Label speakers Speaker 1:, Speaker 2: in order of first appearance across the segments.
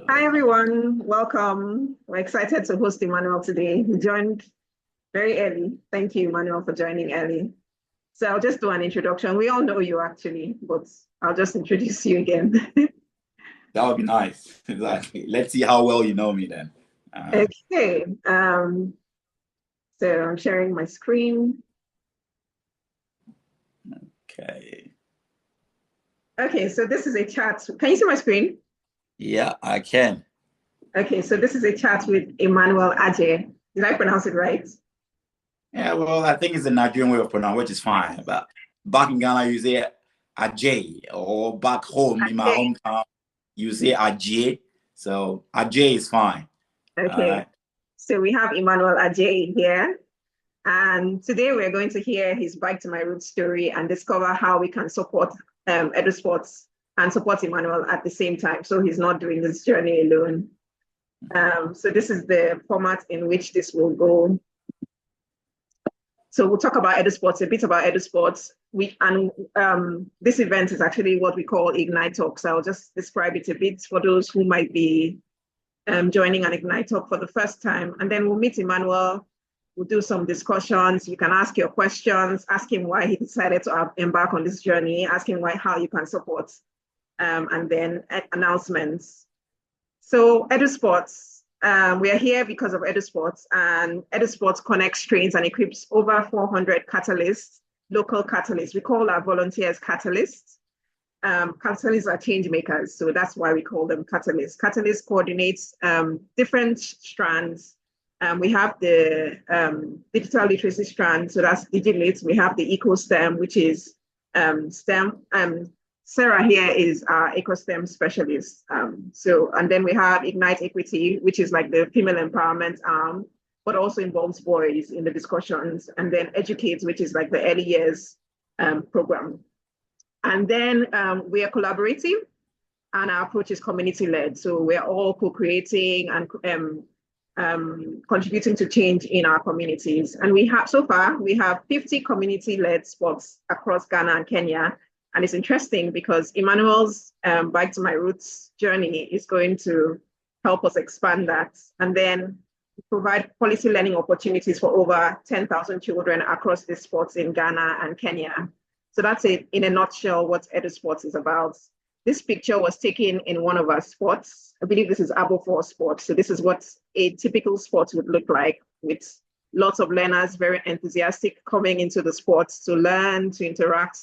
Speaker 1: Hi, everyone. Welcome. We're excited to host Emmanuel today. He joined very early. Thank you, Emmanuel, for joining early. So I'll just do an introduction. We all know you actually, but I'll just introduce you again.
Speaker 2: That would be nice. Exactly. Let's see how well you know me then.
Speaker 1: Okay. So I'm sharing my screen.
Speaker 2: Okay.
Speaker 1: Okay, so this is a chat. Can you see my screen?
Speaker 2: Yeah, I can.
Speaker 1: Okay, so this is a chat with Emmanuel Adjei. Did I pronounce it right?
Speaker 2: Yeah, well, I think it's a Nigerian way of pronouncing, which is fine. But back in Ghana, you say Ajay, or back home in my
Speaker 1: Okay.
Speaker 2: hometown, you say Ajay. So Ajay is fine. All
Speaker 1: Okay.
Speaker 2: right.
Speaker 1: So we have Emmanuel Adjei here. And today we're going to hear his Bike to My Roots story and discover how we can support EduSpots and support Emmanuel at the same time. So he's not doing this journey alone. So this is the format in which this will go. So we'll talk about EduSpots, a bit about EduSpots. This event is actually what we call Ignite Talks. I'll just describe it a bit for those who might be joining an Ignite Talk for the first time. And then we'll meet Emmanuel. We'll do some discussions. You can ask your questions, ask him why he decided to embark on this journey, ask him how you can support, and then announcements. So EduSpots, we are here because of EduSpots, and EduSpots connects, trains, and equips over 400 catalysts, local catalysts. We call our volunteers catalysts. Catalysts are change makers, so that's why we call them catalysts. Catalyst coordinates different strands. We have the digital literacy strand, so that's Digilate. We have the EcoSTEM, which is STEM. Sarah here is our EcoSTEM specialist. And then we have Ignite Equity, which is like the female empowerment arm, but also involves boys in the discussions. And then Educate, which is like the early years program. And then we are collaborative, and our approach is community-led. So we're all co-creating and contributing to change in our communities. And so far, we have 50 community-led spots across Ghana and Kenya. And it's interesting because Emmanuel's Bike to My Roots journey is going to help us expand that. And then provide quality learning opportunities for over 10,000 children across the spots in Ghana and Kenya. So that's it in a nutshell what EduSpots is about. This picture was taken in one of our spots. I believe this is Abo4 sport. So this is what a typical sport would look like, with lots of learners very enthusiastic coming into the sports to learn, to interact,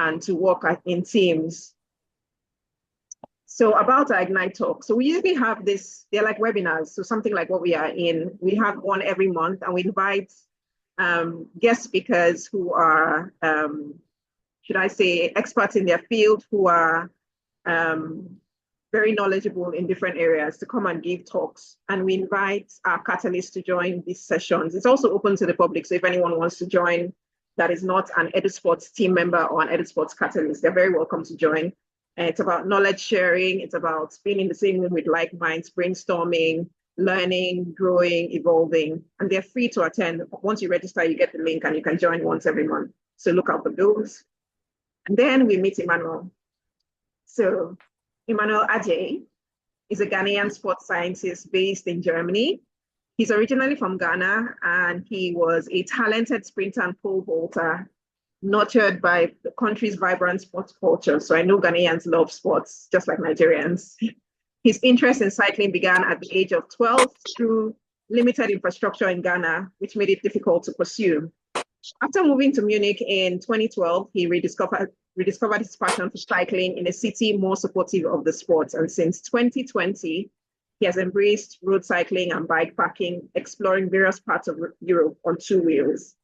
Speaker 1: and to work in teams. So about our Ignite Talk. So we usually have this, they're like webinars. So something like what we are in. We have one every month, and we invite guest speakers who are, should I say, experts in their field, who are very knowledgeable in different areas, to come and give talks. And we invite our catalysts to join these sessions. It's also open to the public. So if anyone wants to join that is not an EduSpots team member or an EduSpots catalyst, they're very welcome to join. It's about knowledge sharing. It's about being in the same room with like minds, brainstorming, learning, growing, evolving, and they're free to attend. Once you register, you get the link and you can join once every month. So look out for those. And then we meet Emmanuel. So Emmanuel Adjei is a Ghanaian sports scientist based in Germany. He's originally from Ghana, and he was a talented sprinter and pole vaulter, nurtured by the country's vibrant sports culture. So I know Ghanaians love sports, just like Nigerians. His interest in cycling began at the age of 12 through limited infrastructure in Ghana, which made it difficult to pursue. After moving to Munich in 2012, he rediscovered his passion for cycling in a city more supportive of the sport. And since 2020, he has embraced road cycling and bike packing, exploring various parts of Europe on two wheels.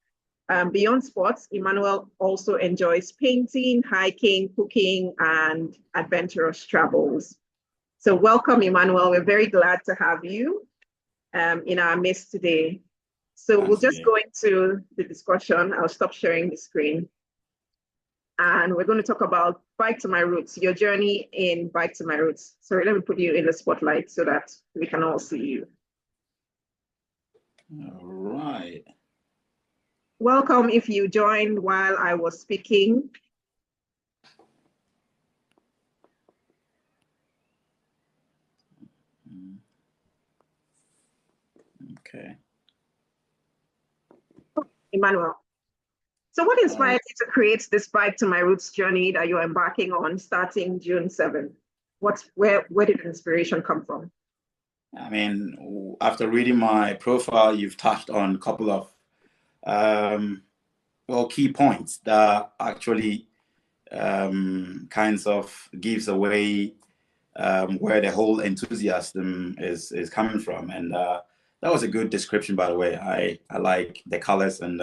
Speaker 1: Beyond sports, Emmanuel also enjoys painting, hiking, cooking, and adventurous travels. So welcome, Emmanuel. We're very glad to have you in our midst today. So we'll just go into the discussion. I'll stop sharing the screen. And we're going to talk about Bike to My Roots, your journey in Bike to My Roots. Sorry, let me put you in the spotlight so that we can all see you.
Speaker 2: All right.
Speaker 1: Welcome if you joined while I was speaking.
Speaker 2: Okay.
Speaker 1: Emmanuel. So what inspired you to create this Bike to My Roots journey that you're embarking on starting June 7th? Where did the inspiration come from?
Speaker 2: I mean, after reading my profile, you've touched on a couple of key points that actually kinds of gives away where the whole enthusiasm is coming from. And that was a good description, by the way. I like the colors and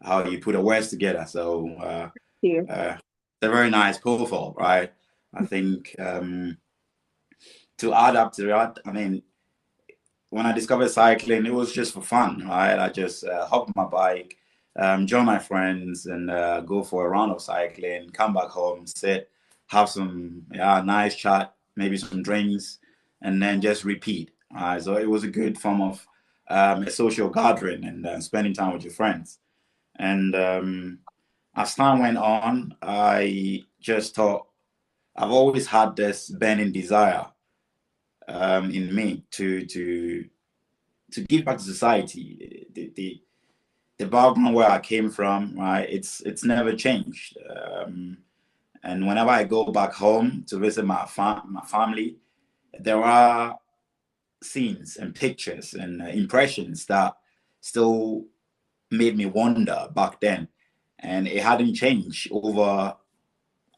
Speaker 2: how you put the words together. So it's a very nice profile, right? I think to add up to that, I mean, when I discovered cycling, it was just for fun, right? I just hop on my bike, join my friends, and go for a round of cycling. Come back home, sit, have some nice chat, maybe some drinks, and then just repeat. So it was a good form of a social gathering and spending time with your friends. And as time went on, I just thought I've always had this burning desire in me to give back to society. The background where I came from, right? It's never changed. And whenever I go back home to visit my family, there are scenes and pictures and impressions that still made me wonder back then, and it hadn't changed over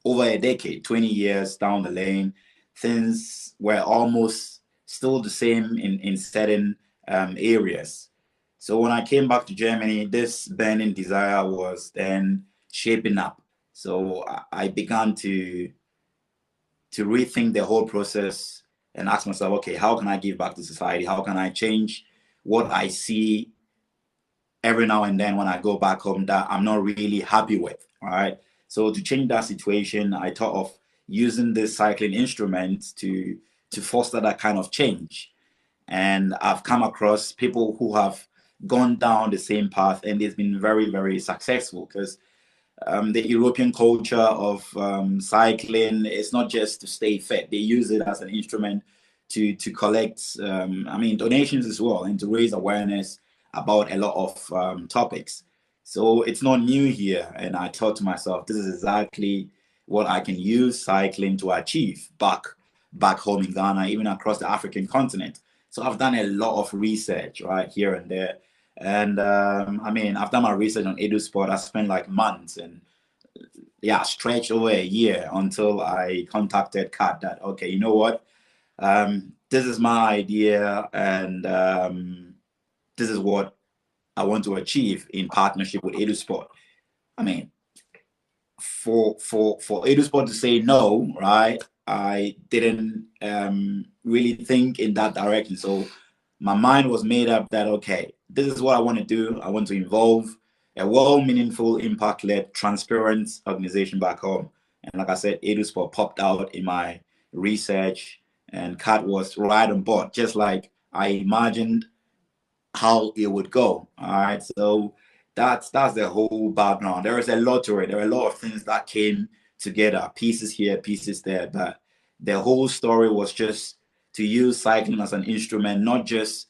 Speaker 2: a decade, 20 years down the lane. Things were almost still the same in certain areas. So when I came back to Germany, this burning desire was then shaping up. So I began to rethink the whole process and ask myself, okay, how can I give back to society? How can I change what I see every now and then when I go back home that I'm not really happy with, all right? So to change that situation, I thought of using this cycling instrument to foster that kind of change. And I've come across people who have gone down the same path, and it's been very, very successful because the European culture of cycling is not just to stay fit. They use it as an instrument to collect, donations as well, and to raise awareness about a lot of topics. So it's not new here. And I thought to myself, this is exactly what I can use cycling to achieve back home in Ghana, even across the African continent. So I've done a lot of research right here and there. And I've done my research on EduSpot. I spent like months and stretched over a year until I contacted Kat that, okay, you know what? This is my idea, and this is what I want to achieve in partnership with EduSpot. I mean, for EduSpot to say no, right? I didn't really think in that direction. So my mind was made up that, okay, this is what I want to do. I want to involve a well-meaningful, impact-led, transparent organization back home. And like I said, EduSpot popped out in my research, and Kat was right on board, just like I imagined how it would go. All right. So that's the whole background. There is a lot to it. There are a lot of things that came together, pieces here, pieces there. But the whole story was just to use cycling as an instrument, not just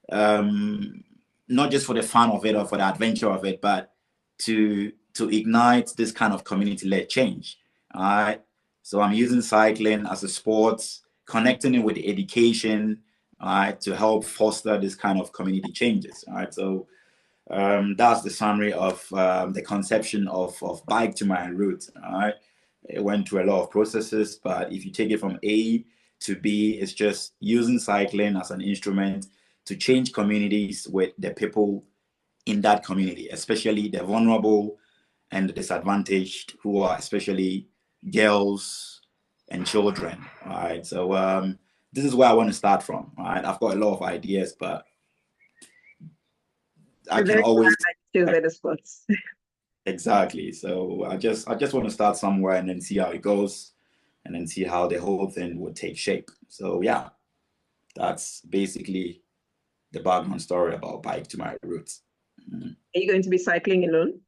Speaker 2: for the fun of it or for the adventure of it, but to ignite this kind of community-led change. All right. So I'm using cycling as a sport, connecting it with education, all right, to help foster this kind of community changes. All right. So that's the summary of the conception of Bike to My Roots. All right. It went through a lot of processes, but if you take it from A to B, it's just using cycling as an instrument to change communities with the people in that community, especially the vulnerable and the disadvantaged, who are especially girls and children. All right. So this is where I want to start from. All right. I've got a lot of ideas, but I can always
Speaker 1: choose EduSpots.
Speaker 2: Exactly. So I just want to start somewhere and then see how it goes, and then see how the whole thing would take shape. So yeah, that's basically the background story about Bike to My Roots.
Speaker 1: Are you going to be cycling alone?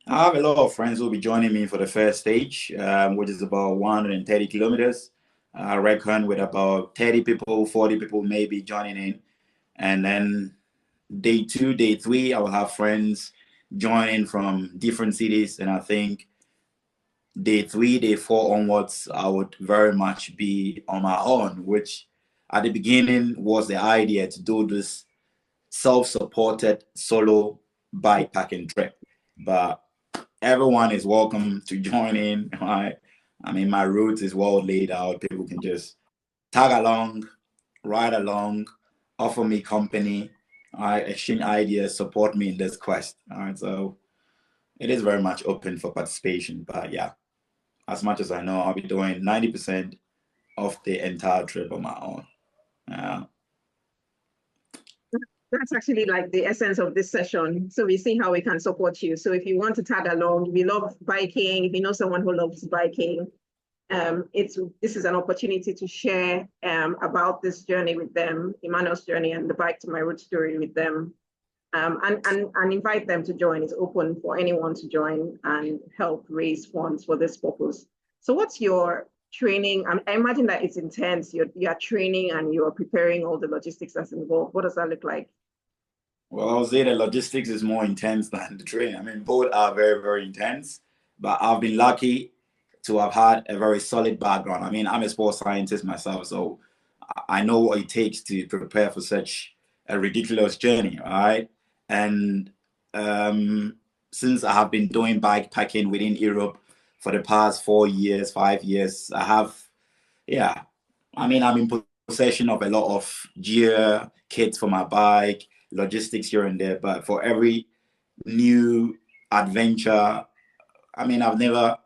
Speaker 2: I have a lot of friends who will be joining me for the first stage, which is about 130 kilometers. I reckon with about 30 people, 40 people maybe joining in. And then day 2, day 3, I will have friends joining from different cities. And I think day 3, day 4 onwards, I would very much be on my own, which at the beginning was the idea to do this self-supported solo bikepacking trip. But everyone is welcome to join in. Right? I mean, my route is well laid out. People can just tag along, ride along, offer me company, exchange ideas, support me in this quest. All right, so it is very much open for participation. But yeah, as much as I know, I'll be doing 90% of the entire trip on my own. Yeah.
Speaker 1: That's actually like the essence of this session. So we see how we can support you. So if you want to tag along, we love biking. If you know someone who loves biking, this is an opportunity to share about this journey with them, Emmanuel's journey and the Bike to My Root story with them, and invite them to join. It's open for anyone to join and help raise funds for this purpose. So what's your training? I imagine that it's intense. You are training and you are preparing all the logistics that's involved. What does that look like?
Speaker 2: Well, I would say the logistics is more intense than the training. I mean, both are very, very intense, but I've been lucky to have had a very solid background. I mean, I'm a sports scientist myself, so I know what it takes to prepare for such a ridiculous journey, right? And since I have been doing bikepacking within Europe for the past 4 years, 5 years, I have, yeah, I mean, I'm in possession of a lot of gear, kits for my bike, logistics here and there. But for every new adventure, I mean, I've never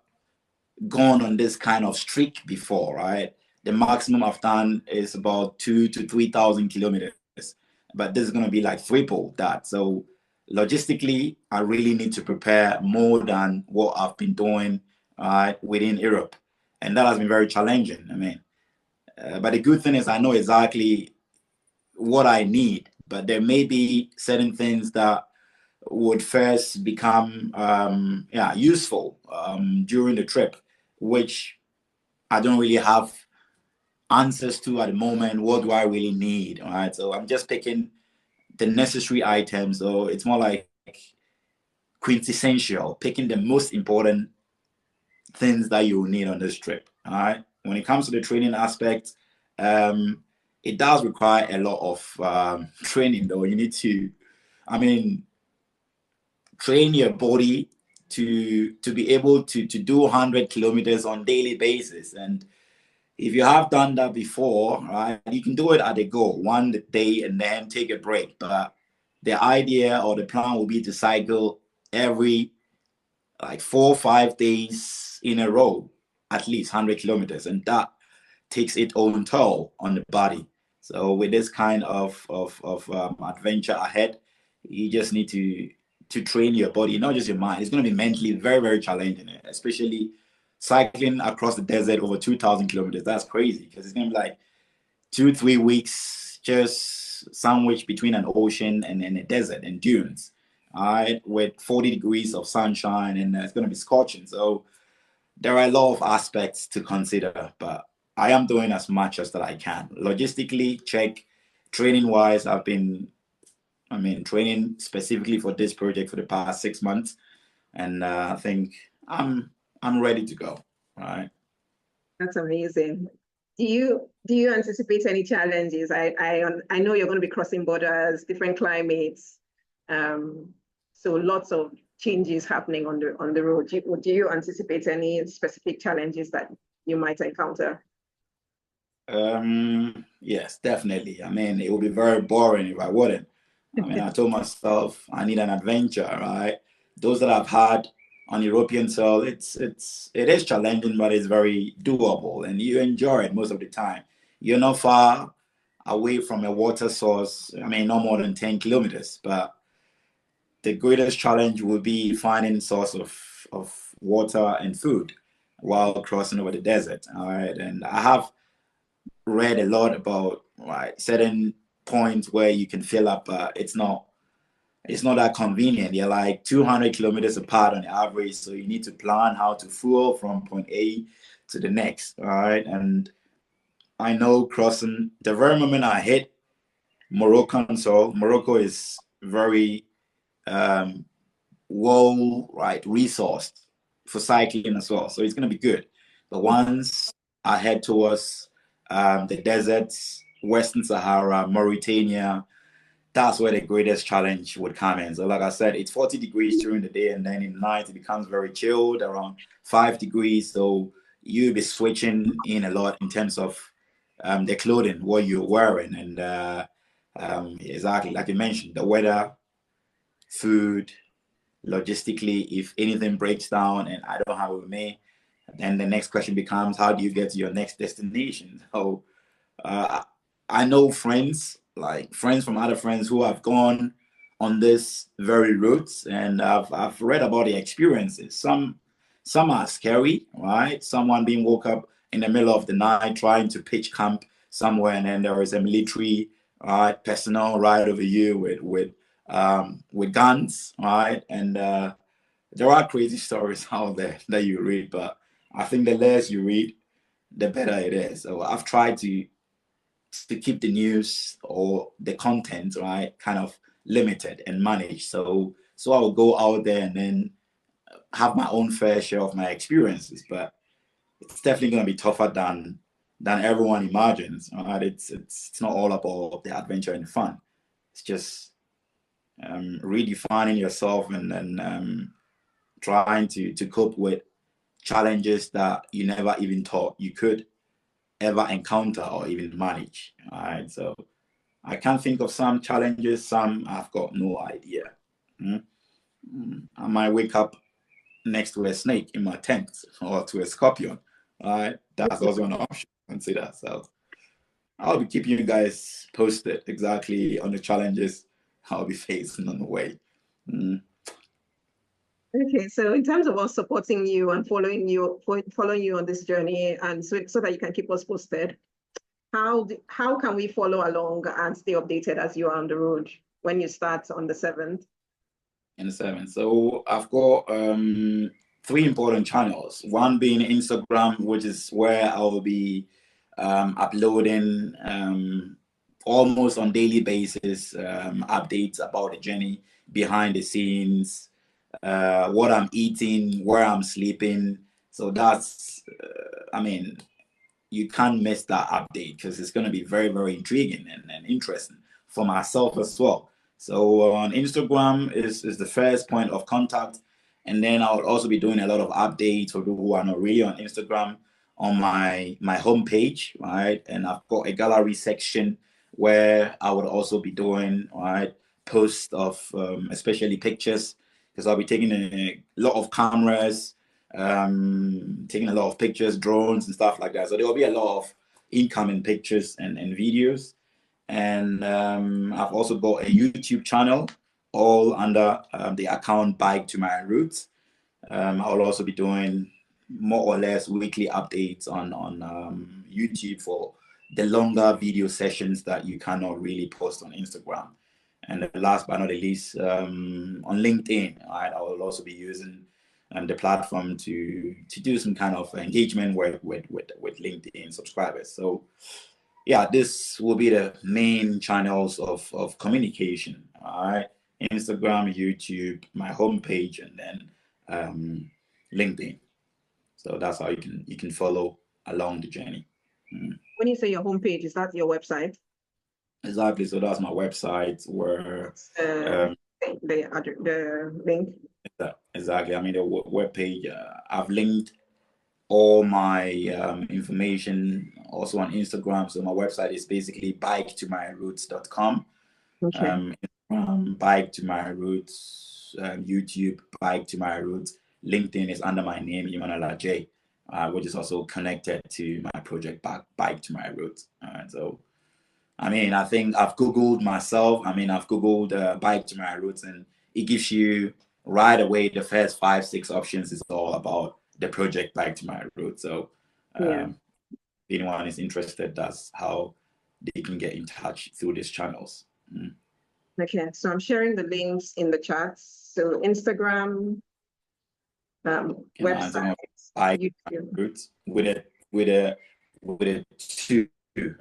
Speaker 2: gone on this kind of streak before, right? The maximum I've done is about 2,000 to 3,000 kilometers, but this is going to be like triple that. So logistically, I really need to prepare more than what I've been doing within Europe, and that has been very challenging. I mean, but the good thing is I know exactly what I need, but there may be certain things that would first become useful during the trip, which I don't really have answers to at the moment. What do I really need? All right, so I'm just picking the necessary items. So it's more like quintessential, picking the most important things that you will need on this trip. All right. When it comes to the training aspect, it does require a lot of training, though. You need to, I mean, train your body to be able to do 100 kilometers on daily basis. And if you have done that before, right, you can do it at a go, one day and then take a break. But the idea or the plan will be to cycle every like 4 or 5 days in a row, at least 100 kilometers, and that takes its own toll on the body. So with this kind of adventure ahead, you just need to train your body, not just your mind. It's going to be mentally very, very challenging, especially cycling across the desert over 2,000 kilometers. That's crazy because it's going to be like 2-3 weeks just sandwiched between an ocean and a desert and dunes. All right, with 40 degrees of sunshine, and it's going to be scorching. So there are a lot of aspects to consider, but I am doing as much as that I can. Logistically, check. Training wise, training specifically for this project for the past 6 months, and I think I'm ready to go. All right.
Speaker 1: That's amazing. Do you anticipate any challenges? I know you're going to be crossing borders, different climates, so lots of changes happening on the road. Do you anticipate any specific challenges that you might encounter?
Speaker 2: Yes, definitely. I mean, it would be very boring if I wouldn't. I mean, I told myself I need an adventure, right? Those that I've had on European soil, it is challenging, but it's very doable, and you enjoy it most of the time. You're not far away from a water source. I mean, no more than 10 kilometers, but the greatest challenge will be finding source of water and food while crossing over the desert. All right, and I have read a lot about certain points where you can fill up, but it's not that convenient. You're like 200 kilometers apart on the average, so you need to plan how to fuel from point A to the next. All right, and I know crossing the very moment I hit Moroccan soil. Morocco is very well, right, resourced for cycling as well. So it's going to be good. But once I head towards the deserts, Western Sahara, Mauritania, that's where the greatest challenge would come in. So like I said, it's 40 degrees during the day, and then in the night it becomes very chilled, around 5 degrees. So you'll be switching in a lot in terms of the clothing, what you're wearing. And exactly, like you mentioned, the weather, food, logistically, if anything breaks down and I don't have it with me, then the next question becomes, how do you get to your next destination? So uh, I know friends, like friends from other friends who have gone on this very routes, and I've read about the experiences. Some are scary, right? Someone being woke up in the middle of the night trying to pitch camp somewhere, and then there is a military personnel right over you with guns, right? And there are crazy stories out there that you read, but I think the less you read, the better it is. So I've tried to keep the news or the content, right, kind of limited and managed. So I will go out there and then have my own fair share of my experiences, but it's definitely going to be tougher than everyone imagines. Right? It's not all about the adventure and the fun. It's just redefining yourself and then trying to cope with challenges that you never even thought you could ever encounter or even manage. All right, so I can't think of some challenges. Some I've got no idea. I might wake up next to a snake in my tent or to a scorpion. All right, that's also an option to consider. So I'll be keeping you guys posted exactly on the challenges I'll be facing on the way.
Speaker 1: Okay, so in terms of us supporting you and following you on this journey, and so that you can keep us posted, how can we follow along and stay updated as you are on the road when you start on the 7th?
Speaker 2: In the 7th. So I've got three important channels. One being Instagram, which is where I will be uploading almost on daily basis updates about the journey, behind the scenes, what I'm eating, where I'm sleeping. So that's, I mean, you can't miss that update because it's going to be very, very intriguing and interesting for myself as well. So on Instagram is the first point of contact. And then I'll also be doing a lot of updates for people who are not really on Instagram on my homepage, right? And I've got a gallery section where I would also be doing, right, posts of especially pictures, because I'll be taking a lot of cameras, taking a lot of pictures, drones and stuff like that. So there will be a lot of incoming pictures and videos. And I've also got a YouTube channel, all under the account Bike to My Roots. I'll also be doing more or less weekly updates on YouTube for the longer video sessions that you cannot really post on Instagram. And last but not the least, on LinkedIn, right, I will also be using the platform to do some kind of engagement work with LinkedIn subscribers. So yeah, this will be the main channels of communication. All right, Instagram, YouTube, my homepage, and then LinkedIn. So that's how you can follow along the journey.
Speaker 1: When you say your homepage, is that your website?
Speaker 2: Exactly. So that's my website where
Speaker 1: The link.
Speaker 2: exactly. I mean the web page. I've linked all my information also on Instagram. So my website is basically biketomyroots.com.
Speaker 1: Okay.
Speaker 2: Bike to My Roots, YouTube, Bike to My Roots. LinkedIn is under my name, Emmanuel Adjei, which is also connected to my project Bike to My Roots. So, I mean, I think I've Googled myself. I mean, I've Googled Bike to My Roots, and it gives you right away the first 5, 6 options is all about the project Bike to My Roots. So,
Speaker 1: Yeah.
Speaker 2: if anyone is interested, that's how they can get in touch through these channels.
Speaker 1: Okay, so I'm sharing the links in the chat. So Instagram, website, YouTube.
Speaker 2: Roots with a 2,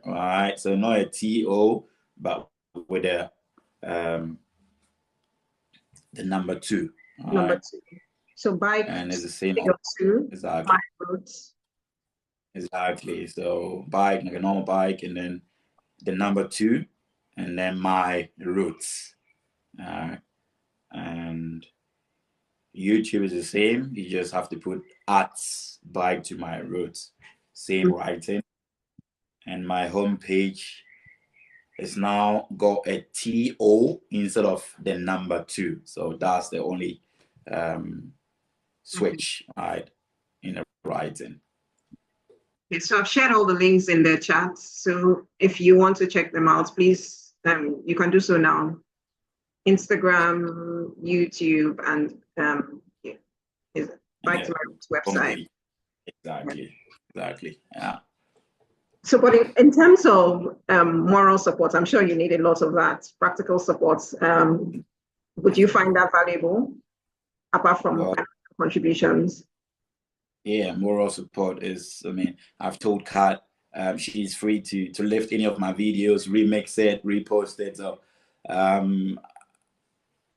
Speaker 2: all right? So not a TO, but with the number 2.
Speaker 1: Number 2. So bike
Speaker 2: and it's the same.
Speaker 1: figure 2.
Speaker 2: Exactly.
Speaker 1: My routes.
Speaker 2: Exactly. So bike, like a normal bike, and then the number 2, and then my roots. And YouTube is the same. You just have to put @bike to my roots. Same writing. And my homepage is now got a TO instead of the number 2. So that's the only switch, right, in the writing.
Speaker 1: Okay, so I've shared all the links in the chat. So if you want to check them out, please, you can do so now. Instagram, YouTube, and Bike to My Roots website.
Speaker 2: Exactly. Yeah.
Speaker 1: So, but in terms of moral support, I'm sure you need a lot of that, practical support. Would you find that valuable, apart from contributions?
Speaker 2: Yeah, moral support is, I mean, I've told Kat, she's free to lift any of my videos, remix it, repost it. So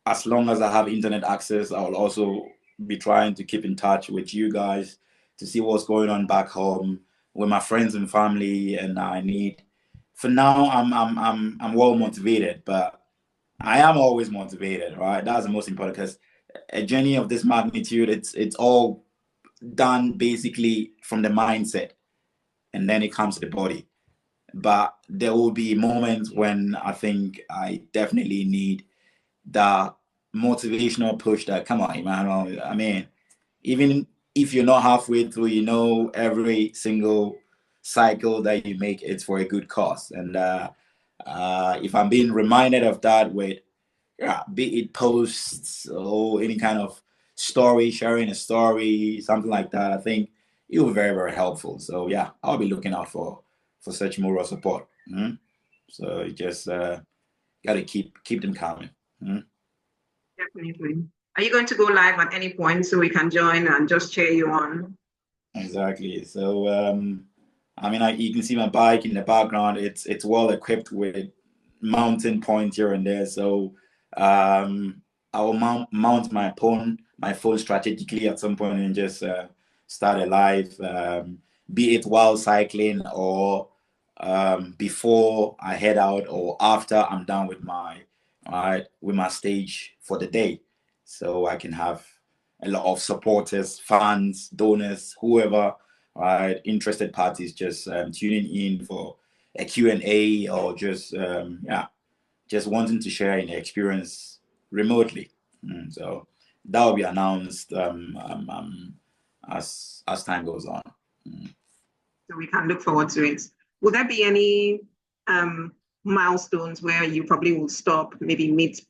Speaker 2: as long as I have internet access, I'll also be trying to keep in touch with you guys to see what's going on back home with my friends and family. And for now, I'm well motivated, but I am always motivated, right? That's the most important, because a journey of this magnitude, it's all done basically from the mindset, and then it comes to the body. But there will be moments when I think I definitely need that motivational push that, come on, Emmanuel. I mean, even if you're not halfway through, every single cycle that you make, it's for a good cause. And if I'm being reminded of that with, be it posts or any kind of story, sharing a story, something like that, I think it will be very, very helpful. So yeah, I'll be looking out for such moral support. So you just got to keep them coming.
Speaker 1: Definitely. Are you going to go live at any point so we can join and just cheer you on?
Speaker 2: Exactly. So I mean, you can see my bike in the background. It's well equipped with mounting points here and there. So I will mount my phone strategically at some point and just start a live, be it while cycling or before I head out or after I'm done with my stage for the day, so I can have a lot of supporters, fans, donors, whoever, right, interested parties just tuning in for a Q&A or just wanting to share an experience remotely. So that will be announced as time goes on.
Speaker 1: So we can look forward to it. Will there be any milestones where you probably will stop, maybe meet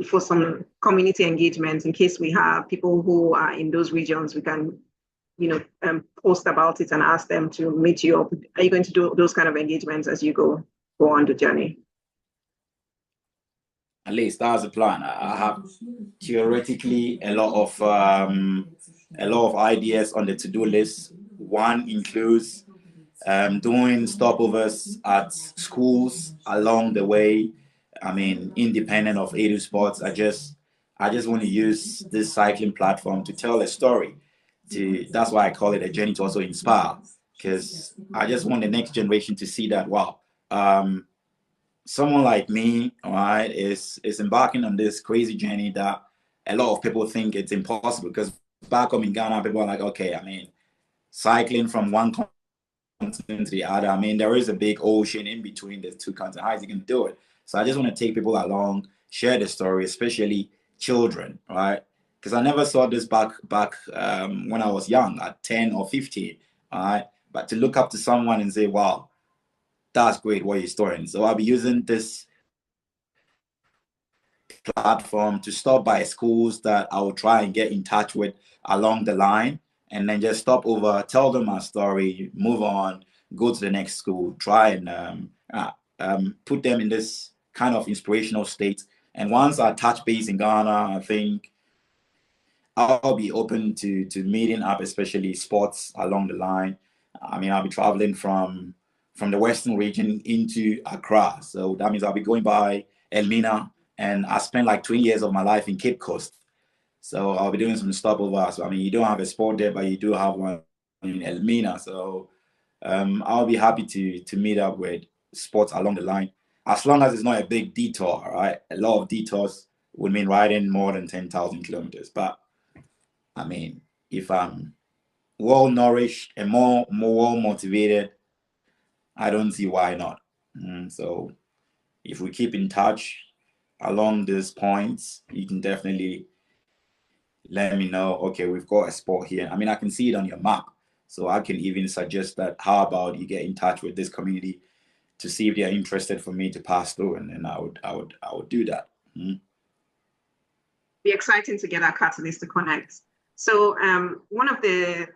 Speaker 1: for some community engagement, in case we have people who are in those regions? We can post about it and ask them to meet you up. Are you going to do those kind of engagements as you go on the journey?
Speaker 2: At least that's the plan. I have theoretically a lot of ideas on the to-do list. One includes doing stopovers at schools along the way. I mean, independent of EduSpots, I just want to use this cycling platform to tell a story. That's why I call it a journey to also inspire, because I just want the next generation to see that, wow, someone like me, all right, is embarking on this crazy journey that a lot of people think it's impossible. Because back home in Ghana, people are like, okay, I mean, cycling from one continent to the other, I mean, there is a big ocean in between the two continents. How is he going to do it? So I just want to take people along, share the story, especially children, right? Because I never saw this back when I was young, at 10 or 15, all right? But to look up to someone and say, wow, that's great what you're storing. So I'll be using this platform to stop by schools that I will try and get in touch with along the line, and then just stop over, tell them my story, move on, go to the next school, try and put them in this kind of inspirational state. And once I touch base in Ghana, I think I'll be open to meeting up, especially sports along the line. I mean, I'll be traveling from from the Western region into Accra. So that means I'll be going by Elmina, and I spent like 20 years of my life in Cape Coast. So I'll be doing some stopover. So I mean, you don't have a sport there, but you do have one in Elmina. So I'll be happy to meet up with sports along the line, as long as it's not a big detour, right? A lot of detours would mean riding more than 10,000 kilometers. But I mean, if I'm well nourished and more well motivated, I don't see why not. So if we keep in touch along these points, you can definitely let me know, okay, we've got a spot here. I mean, I can see it on your map. So I can even suggest that, how about you get in touch with this community to see if they're interested for me to pass through, and then I would do that.
Speaker 1: Be exciting to get our catalyst to connect. So one of the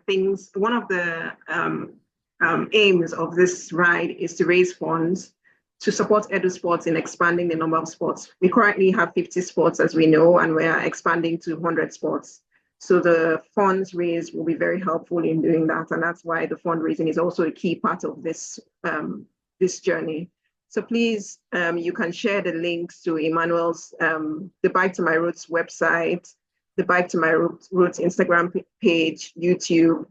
Speaker 1: aims of this ride is to raise funds to support EduSpots in expanding the number of sports. We currently have 50 sports, as we know, and we are expanding to 100 sports. So the funds raised will be very helpful in doing that, and that's why the fundraising is also a key part of this this journey. So please, you can share the links to Emmanuel's the Bike to My Roots website, the Bike to My Roots Instagram page, YouTube.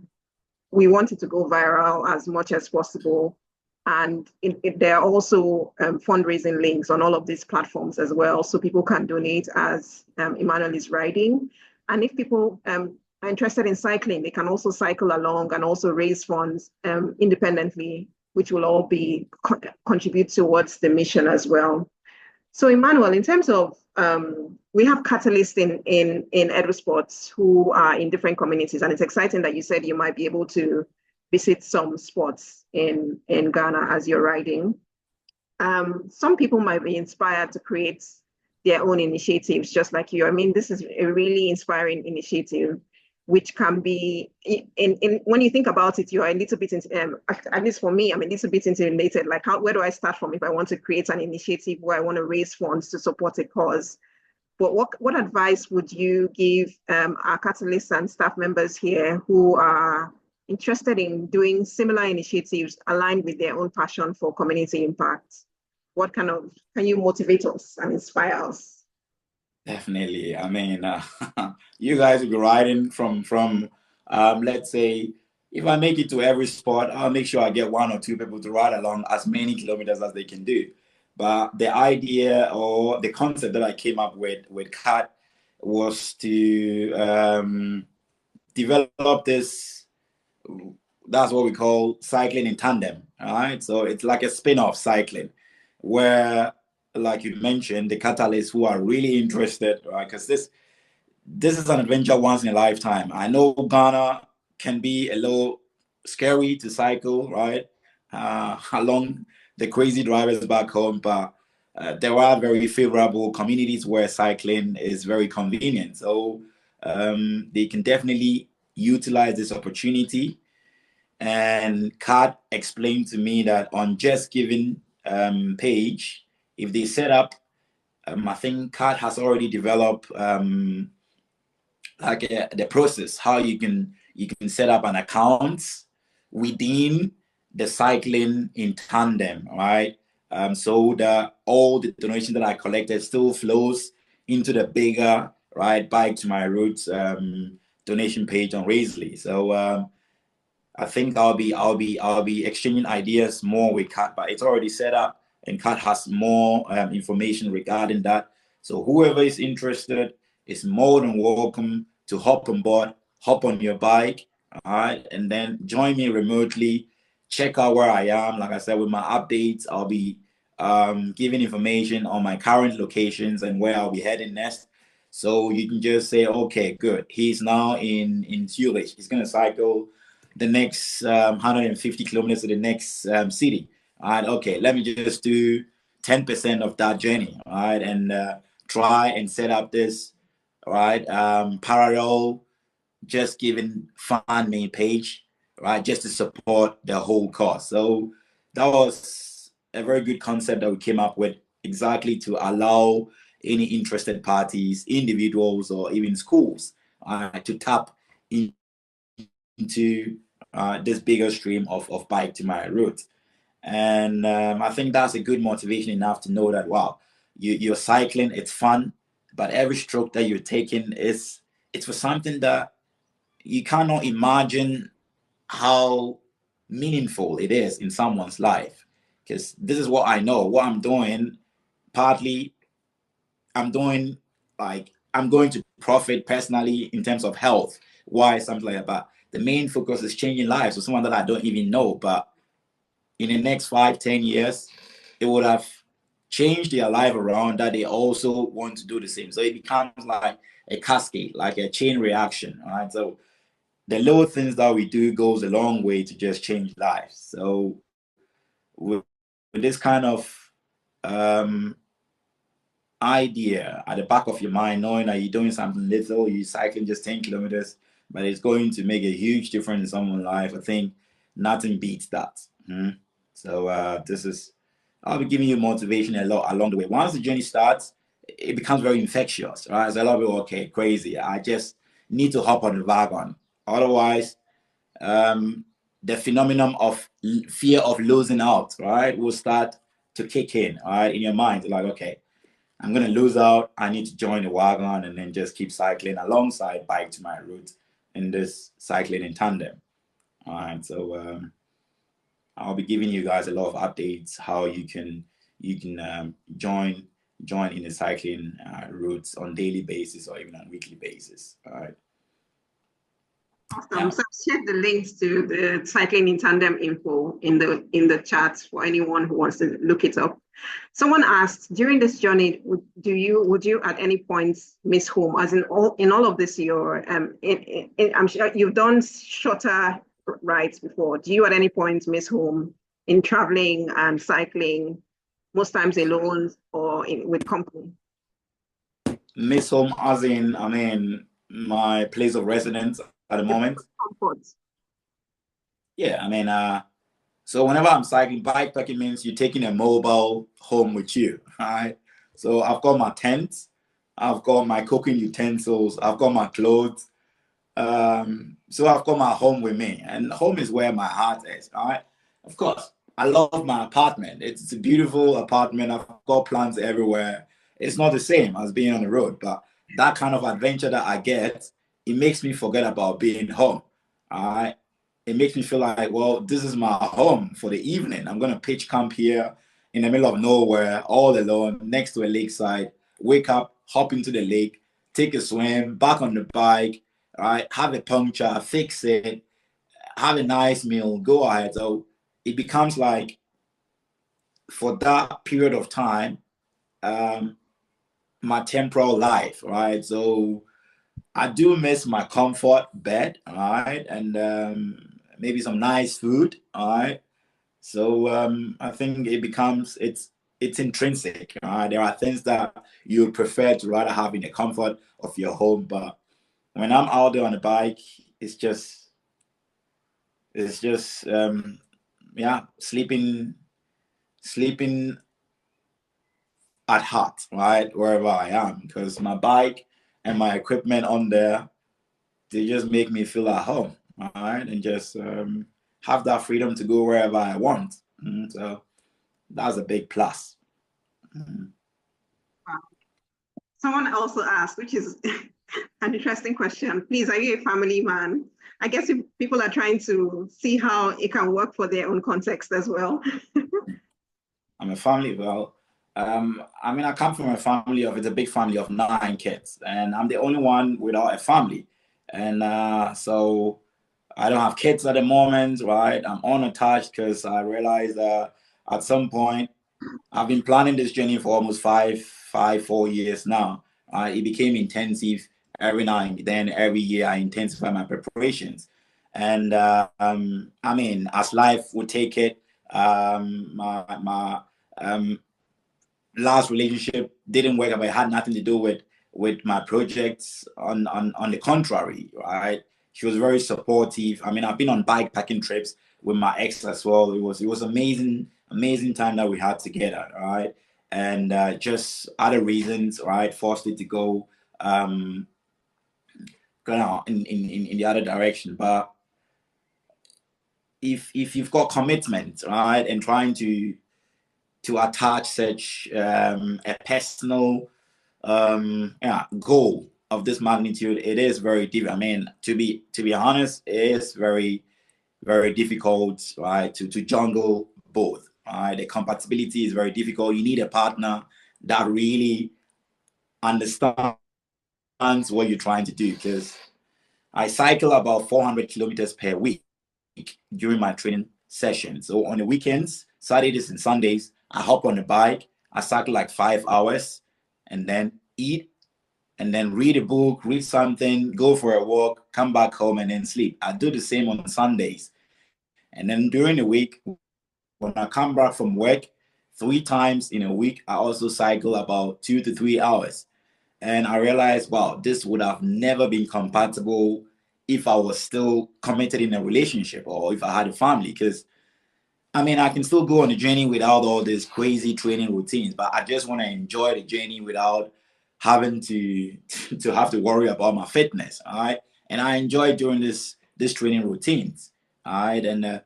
Speaker 1: We want it to go viral as much as possible. And there are also fundraising links on all of these platforms as well, so people can donate as Emmanuel is riding. And if people are interested in cycling, they can also cycle along and also raise funds independently, which will all be contribute towards the mission as well. So Emmanuel, in terms of, we have catalysts in EduSpots who are in different communities, and it's exciting that you said you might be able to visit some spots in Ghana as you're riding. Some people might be inspired to create their own initiatives, just like you. I mean, this is a really inspiring initiative, which can be, when you think about it, you're a little bit, at least for me, I'm a little bit intimidated. Like, where do I start from if I want to create an initiative where I want to raise funds to support a cause? But what advice would you give our catalysts and staff members here who are interested in doing similar initiatives aligned with their own passion for community impact? What kind of, can you motivate us and inspire us?
Speaker 2: Definitely. I mean, you guys will be riding from let's say, if I make it to every spot, I'll make sure I get 1 or 2 people to ride along as many kilometers as they can do. But the idea or the concept that I came up with Kat was to develop this, that's what we call cycling in tandem, all right? So it's like a spin-off cycling where, like you mentioned, the catalysts who are really interested, right? Because this is an adventure once in a lifetime. I know Ghana can be a little scary to cycle, right? Along the crazy drivers back home, but there are very favorable communities where cycling is very convenient. So they can definitely utilize this opportunity. And Kat explained to me that on Just Giving page, if they set up, I think Kat has already developed the process how you can set up an account within the cycling in tandem, right? So that all the donation that I collected still flows into the bigger, right, Bike to My Roots donation page on Raisely. So I think I'll be exchanging ideas more with Kat, but it's already set up, and Kat has more information regarding that. So whoever is interested is more than welcome to hop on board, hop on your bike, all right, and then join me remotely. Check out where I am. Like I said, with my updates, I'll be giving information on my current locations and where I'll be heading next. So you can just say, okay, good. He's now in Zurich. He's gonna cycle the next 150 kilometers to the next city. All right, okay, let me just do 10% of that journey, all right, and try and set up this, all right, parallel Just Giving fan main page, right, just to support the whole cause. So that was a very good concept that we came up with, exactly to allow any interested parties, individuals, or even schools to tap into this bigger stream of Bike to My Roots. And I think that's a good motivation enough to know that, wow, you're cycling, it's fun, but every stroke that you're taking it's for something that you cannot imagine how meaningful it is in someone's life. Because this is what I know, what I'm doing, partly I'm doing, like, I'm going to profit personally in terms of health. Why? Something like that. But the main focus is changing lives for someone that I don't even know. But in the next 5, 10 years, it would have changed their life around that they also want to do the same. So it becomes like a cascade, like a chain reaction. All right. So the little things that we do goes a long way to just change lives. So with this kind of um, idea at the back of your mind, knowing that you're doing something little, you're cycling just 10 kilometers, but it's going to make a huge difference in someone's life, I think nothing beats that. So I'll be giving you motivation a lot along the way. Once the journey starts, it becomes very infectious, right? So a lot of people, okay, crazy. I just need to hop on the wagon. Otherwise, the phenomenon of fear of losing out, right, will start to kick in, all right, in your mind. Like, okay, I'm going to lose out. I need to join the wagon and then just keep cycling alongside bike to my route in this cycling in tandem. All right. So I'll be giving you guys a lot of updates how you can join in the cycling routes on daily basis or even on weekly basis. All right.
Speaker 1: Awesome. Yeah. So share the links to the cycling in tandem info in the chat for anyone who wants to look it up. Someone asked, during this journey, would you at any point miss home? As in all of this year, I'm sure you've done shorter rides before. Do you at any point miss home in traveling and cycling, most times alone or with company?
Speaker 2: Miss home as in, I mean, my place of residence at the moment.
Speaker 1: Comfort.
Speaker 2: Yeah, I mean, so whenever I'm cycling, bikepacking means you're taking a mobile home with you, right? So I've got my tent, I've got my cooking utensils, I've got my clothes. So I've got my home with me, and home is where my heart is, all right? Of course, I love my apartment. It's a beautiful apartment. I've got plants everywhere. It's not the same as being on the road, but that kind of adventure that I get, it makes me forget about being home, all right? It makes me feel like, well, this is my home for the evening. I'm going to pitch camp here in the middle of nowhere, all alone, next to a lakeside, wake up, hop into the lake, take a swim, back on the bike, right? Have a puncture, fix it, have a nice meal, go ahead. So it becomes like, for that period of time, my temporal life, right? So I do miss my comfort bed, all right, and maybe some nice food, all right. So I think it's intrinsic. All right? There are things that you would prefer to rather have in the comfort of your home, but when I'm out there on the bike, it's just yeah, sleeping at heart, right, wherever I am, because my bike and my equipment on there, they just make me feel at home, all right, and just have that freedom to go wherever I want. So that's a big plus.
Speaker 1: Someone also asked, which is an interesting question. Please, are you a family man? I guess if people are trying to see how it can work for their own context as well.
Speaker 2: I'm a family. Well, I mean, I come from it's a big family of 9 kids, and I'm the only one without a family. And so I don't have kids at the moment, right? I'm unattached because I realized that at some point, I've been planning this journey for almost 4 years now. It became intensive every night. Then every year I intensify my preparations. And I mean, as life would take it, my last relationship didn't work out. It had nothing to do with my projects. On the contrary, right? She was very supportive. I mean, I've been on bike packing trips with my ex as well. It was amazing time that we had together, right? And just other reasons, right, forced it to go in the other direction. But if you've got commitment, right, and trying to attach such a personal goal of this magnitude, it is very difficult. I mean, to be honest, it is very, very difficult, right, to jungle both. Right, the compatibility is very difficult. You need a partner that really understands what you're trying to do. Because I cycle about 400 kilometers per week during my training session. So on the weekends, Saturdays and Sundays, I hop on the bike, I cycle like 5 hours, and then eat, and then read a book, read something, go for a walk, come back home, and then sleep. I do the same on Sundays. And then during the week, when I come back from work, 3 times in a week, I also cycle about 2 to 3 hours. And I realized, wow, this would have never been compatible if I was still committed in a relationship or if I had a family. Because I mean, I can still go on the journey without all these crazy training routines, but I just want to enjoy the journey without having to to have to worry about my fitness. All right, and I enjoy doing this training routines. All right, and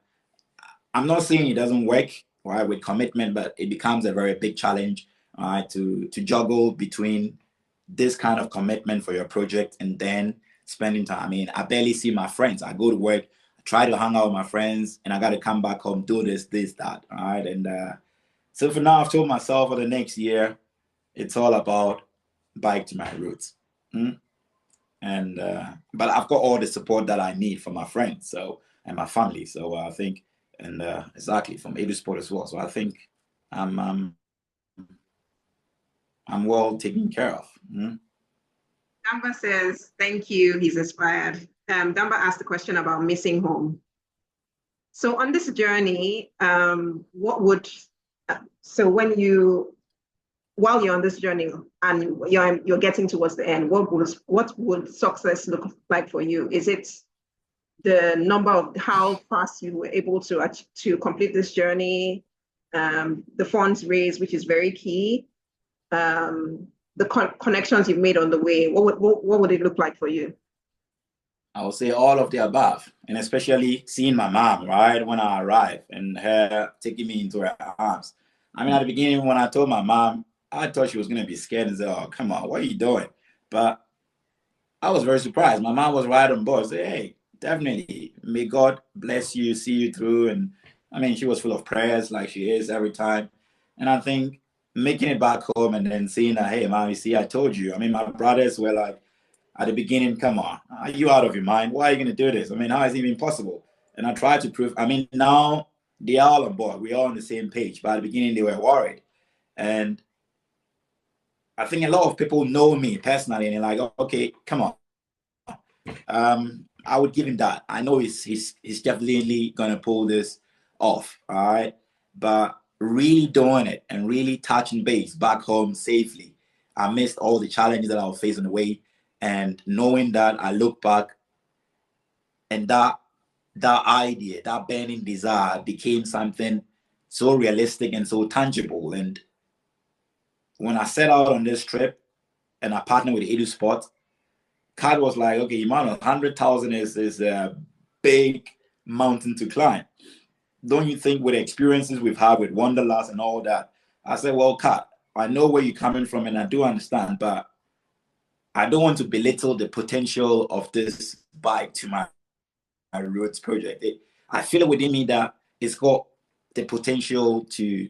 Speaker 2: I'm not saying it doesn't work, right, with commitment, but it becomes a very big challenge, all right, to juggle between this kind of commitment for your project and then spending time. I mean, I barely see my friends. I go to work, I try to hang out with my friends, and I got to come back home, do this, that. All right. And so for now, I've told myself for the next year, it's all about bike to my roots. Mm? And but I've got all the support that I need from my friends, so, and my family. So I think, and exactly from EduSport as well. So I think I'm um, I'm well taken care of. Mm?
Speaker 1: Damba says, thank you, he's inspired. Damba asked a question about missing home. So on this journey, so while you're on this journey and you're getting towards the end, what would success look like for you? Is it the number of how fast you were able to complete this journey, the funds raised, which is very key, the connections you've made on the way? What would it look like for you?
Speaker 2: I would say all of the above, and especially seeing my mom, right, when I arrived and her taking me into her arms. I mean, at the beginning, when I told my mom, I thought she was going to be scared and say, oh, come on, what are you doing? But I was very surprised. My mom was right on board. Say, hey, definitely, may God bless you, see you through. And I mean, she was full of prayers like she is every time. And I think making it back home and then seeing that, hey, mom, you see, I told you. I mean, my brothers were like, at the beginning, come on, are you out of your mind? Why are you going to do this? I mean, how is it even possible? And I tried to prove, I mean, now they are all on board. We're all on the same page. But at the beginning, they were worried. And I think a lot of people know me personally and they're like, okay, come on. I would give him that. I know he's definitely going to pull this off. All right. But really doing it and really touching base back home safely. I missed all the challenges that I was facing on the way. And knowing that, I look back and that idea, that burning desire became something so realistic and so tangible. And when I set out on this trip and I partnered with EduSpots, Kat was like, okay, Emmanuel, 100,000 is a big mountain to climb. Don't you think with the experiences we've had with Wanderlust and all that? I said, well, Kat, I know where you're coming from and I do understand, but I don't want to belittle the potential of this bike to my roots project. I feel within me that it's got the potential to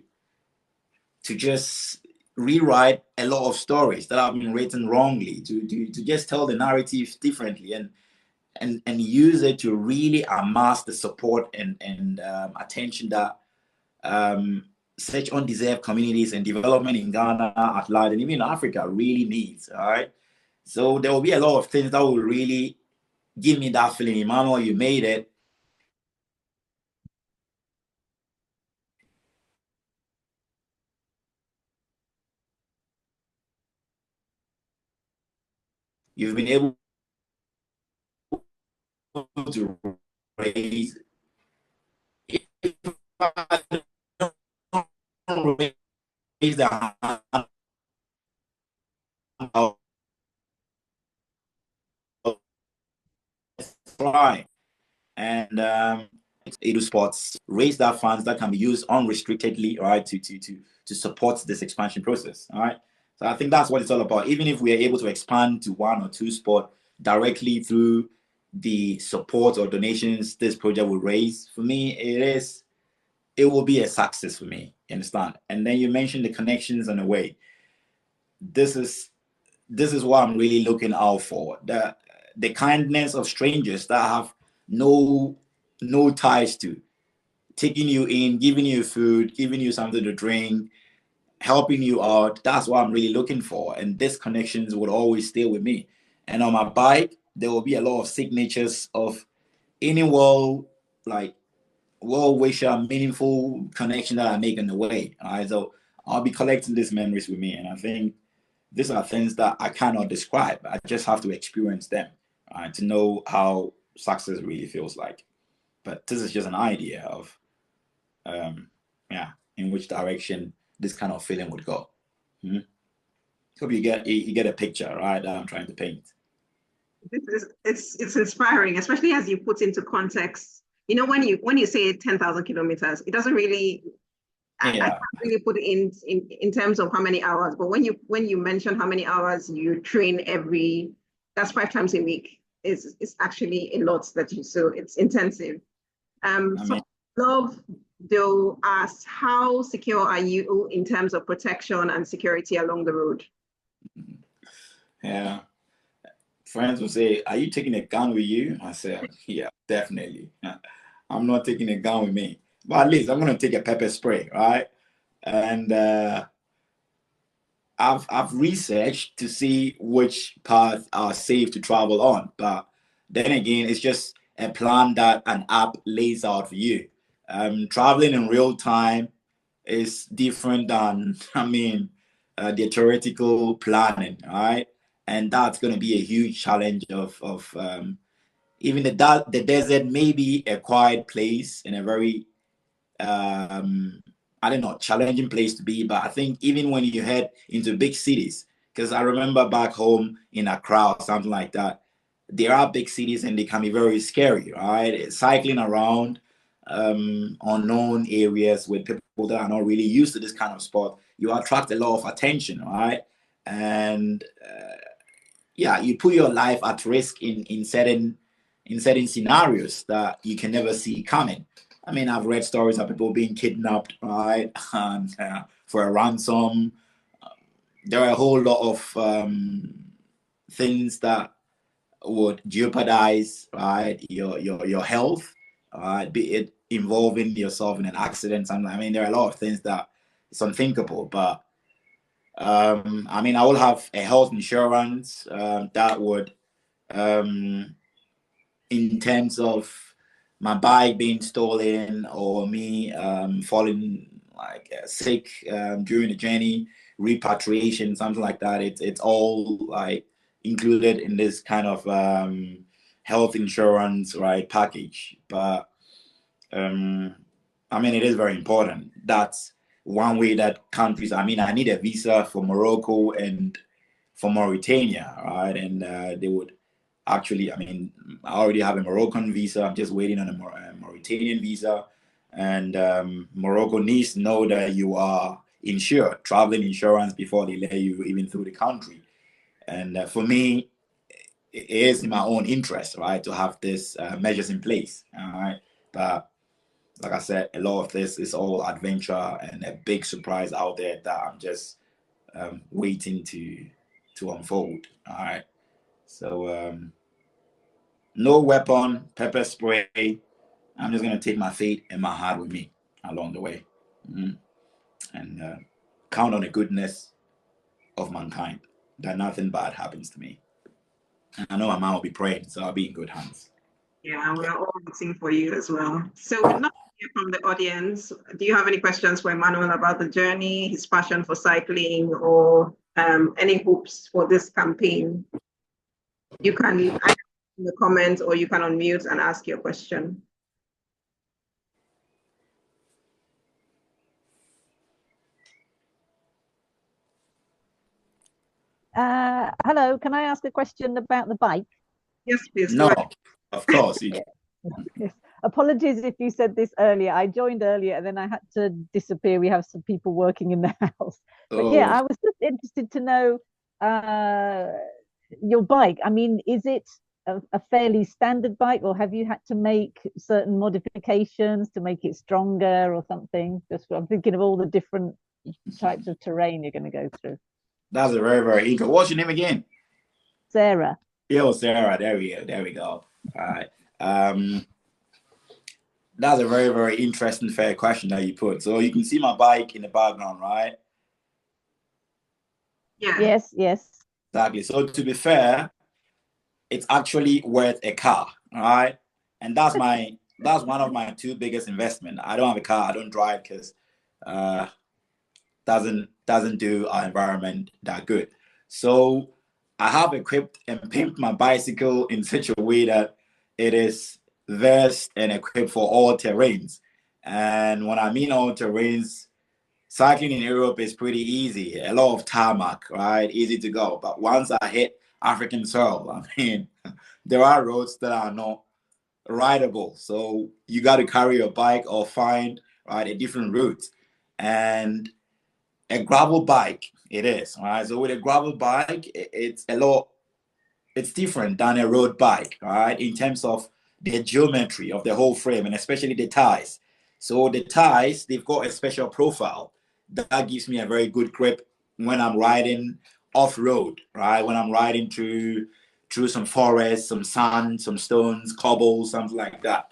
Speaker 2: just rewrite a lot of stories that have been written wrongly, to just tell the narrative differently and use it to really amass the support and attention that such undeserved communities and development in Ghana at large and even in Africa really needs. All right. So there will be a lot of things that will really give me that feeling, Emmanuel, you made it. You've been able to raise, raise the hand of flying. And EduSpots raise that funds that can be used unrestrictedly, right, to support this expansion process. All right. So I think that's what it's all about. Even if we are able to expand to 1 or 2 spots directly through the support or donations this project will raise, for me, it will be a success for me. You understand? And then you mentioned the connections and the way. This is what I'm really looking out for. The kindness of strangers that have no ties to, taking you in, giving you food, giving you something to drink, helping you out. That's what I'm really looking for. And these connections would always stay with me. And on my bike, there will be a lot of signatures of any well-wisher, meaningful connection that I make in the way. All right. So I'll be collecting these memories with me. And I think these are things that I cannot describe. I just have to experience them, right, to know how success really feels like. But this is just an idea of, in which direction this kind of feeling would go. Hope you get a picture, right, that I'm trying to paint.
Speaker 1: It's inspiring, especially as you put into context. You know, when you say 10,000 kilometers, it doesn't really. I can't really put it in terms of how many hours, but when you mention how many hours you train that's 5 times a week. It's actually a lot so it's intensive. So Love though asks, how secure are you in terms of protection and security along the road?
Speaker 2: Yeah. Friends will say, are you taking a gun with you? I said, yeah, definitely. I'm not taking a gun with me. But at least I'm going to take a pepper spray, right? And I've researched to see which paths are safe to travel on. But then again, it's just a plan that an app lays out for you. Traveling in real time is different than, the theoretical planning, right? And that's going to be a huge challenge of even the desert may be a quiet place and a very I don't know, challenging place to be. But I think even when you head into big cities, because I remember back home in Accra or something like that, there are big cities and they can be very scary, right? Cycling around unknown areas with people that are not really used to this kind of sport, you attract a lot of attention, right? And you put your life at risk in certain scenarios that you can never see coming. I mean, I've read stories of people being kidnapped, right, and for a ransom. There are a whole lot of things that would jeopardize, right, your health, be it involving yourself in an accident. I mean, there are a lot of things that it's unthinkable, but I will have a health insurance that would, in terms of my bike being stolen or me falling sick during the journey, repatriation, something like that. It's all like included in this kind of health insurance, right, package. But it is very important. That's one way that countries. I need a visa for Morocco and for Mauritania, right? And they would actually. I already have a Moroccan visa. I'm just waiting on a Mauritanian visa, and Morocco needs to know that you are insured, traveling insurance, before they let you even through the country. And for me, it is in my own interest, right, to have these measures in place. All right, but like I said, a lot of this is all adventure and a big surprise out there that I'm just waiting to unfold. All right. So no weapon, pepper spray. I'm just gonna take my fate and my heart with me along the way, and count on the goodness of mankind, that nothing bad happens to me. And I know my mom will be praying, so I'll be in good hands.
Speaker 1: Yeah, we're all rooting for you as well. So we'd love to hear from the audience. Do you have any questions for Emmanuel about the journey, his passion for cycling, or any hopes for this campaign? You can either in the comments or you can unmute and ask your question.
Speaker 3: Hello, can I ask a question about the bike?
Speaker 1: Yes, please.
Speaker 2: No, of course.
Speaker 3: Yes. Apologies if you said this earlier. I joined earlier and then I had to disappear. We have some people working in the house. But yeah,
Speaker 2: Oh,
Speaker 3: I was just interested to know your bike. I mean, is it a fairly standard bike, or have you had to make certain modifications to make it stronger or something? Just I'm thinking of all the different types of terrain you're going to go through.
Speaker 2: that's a very, very interesting. What's your name again?
Speaker 3: Sarah.
Speaker 2: Yo, Sarah. There we go. There we go. All right. That's a very, very interesting, fair question that you put. So you can see my bike in the background, right?
Speaker 1: Yeah.
Speaker 3: Yes, yes.
Speaker 2: Exactly. So to be fair, it's actually worth a car, all right? And that's one of my two biggest investment. I don't have a car. I don't drive because doesn't do our environment that good. So I have equipped and pimped my bicycle in such a way that it is versed and equipped for all terrains. And when I mean all terrains, cycling in Europe is pretty easy. A lot of tarmac, right? Easy to go. But once I hit African soil, I mean, there are roads that are not rideable. So you got to carry your bike or find right a different route. And a gravel bike, it is, right? So with a gravel bike, it's a lot, it's different than a road bike, right? In terms of the geometry of the whole frame and especially the tires. So the tires, they've got a special profile that gives me a very good grip when I'm riding off road, right? When I'm riding through some forest, some sand, some stones, cobbles, something like that.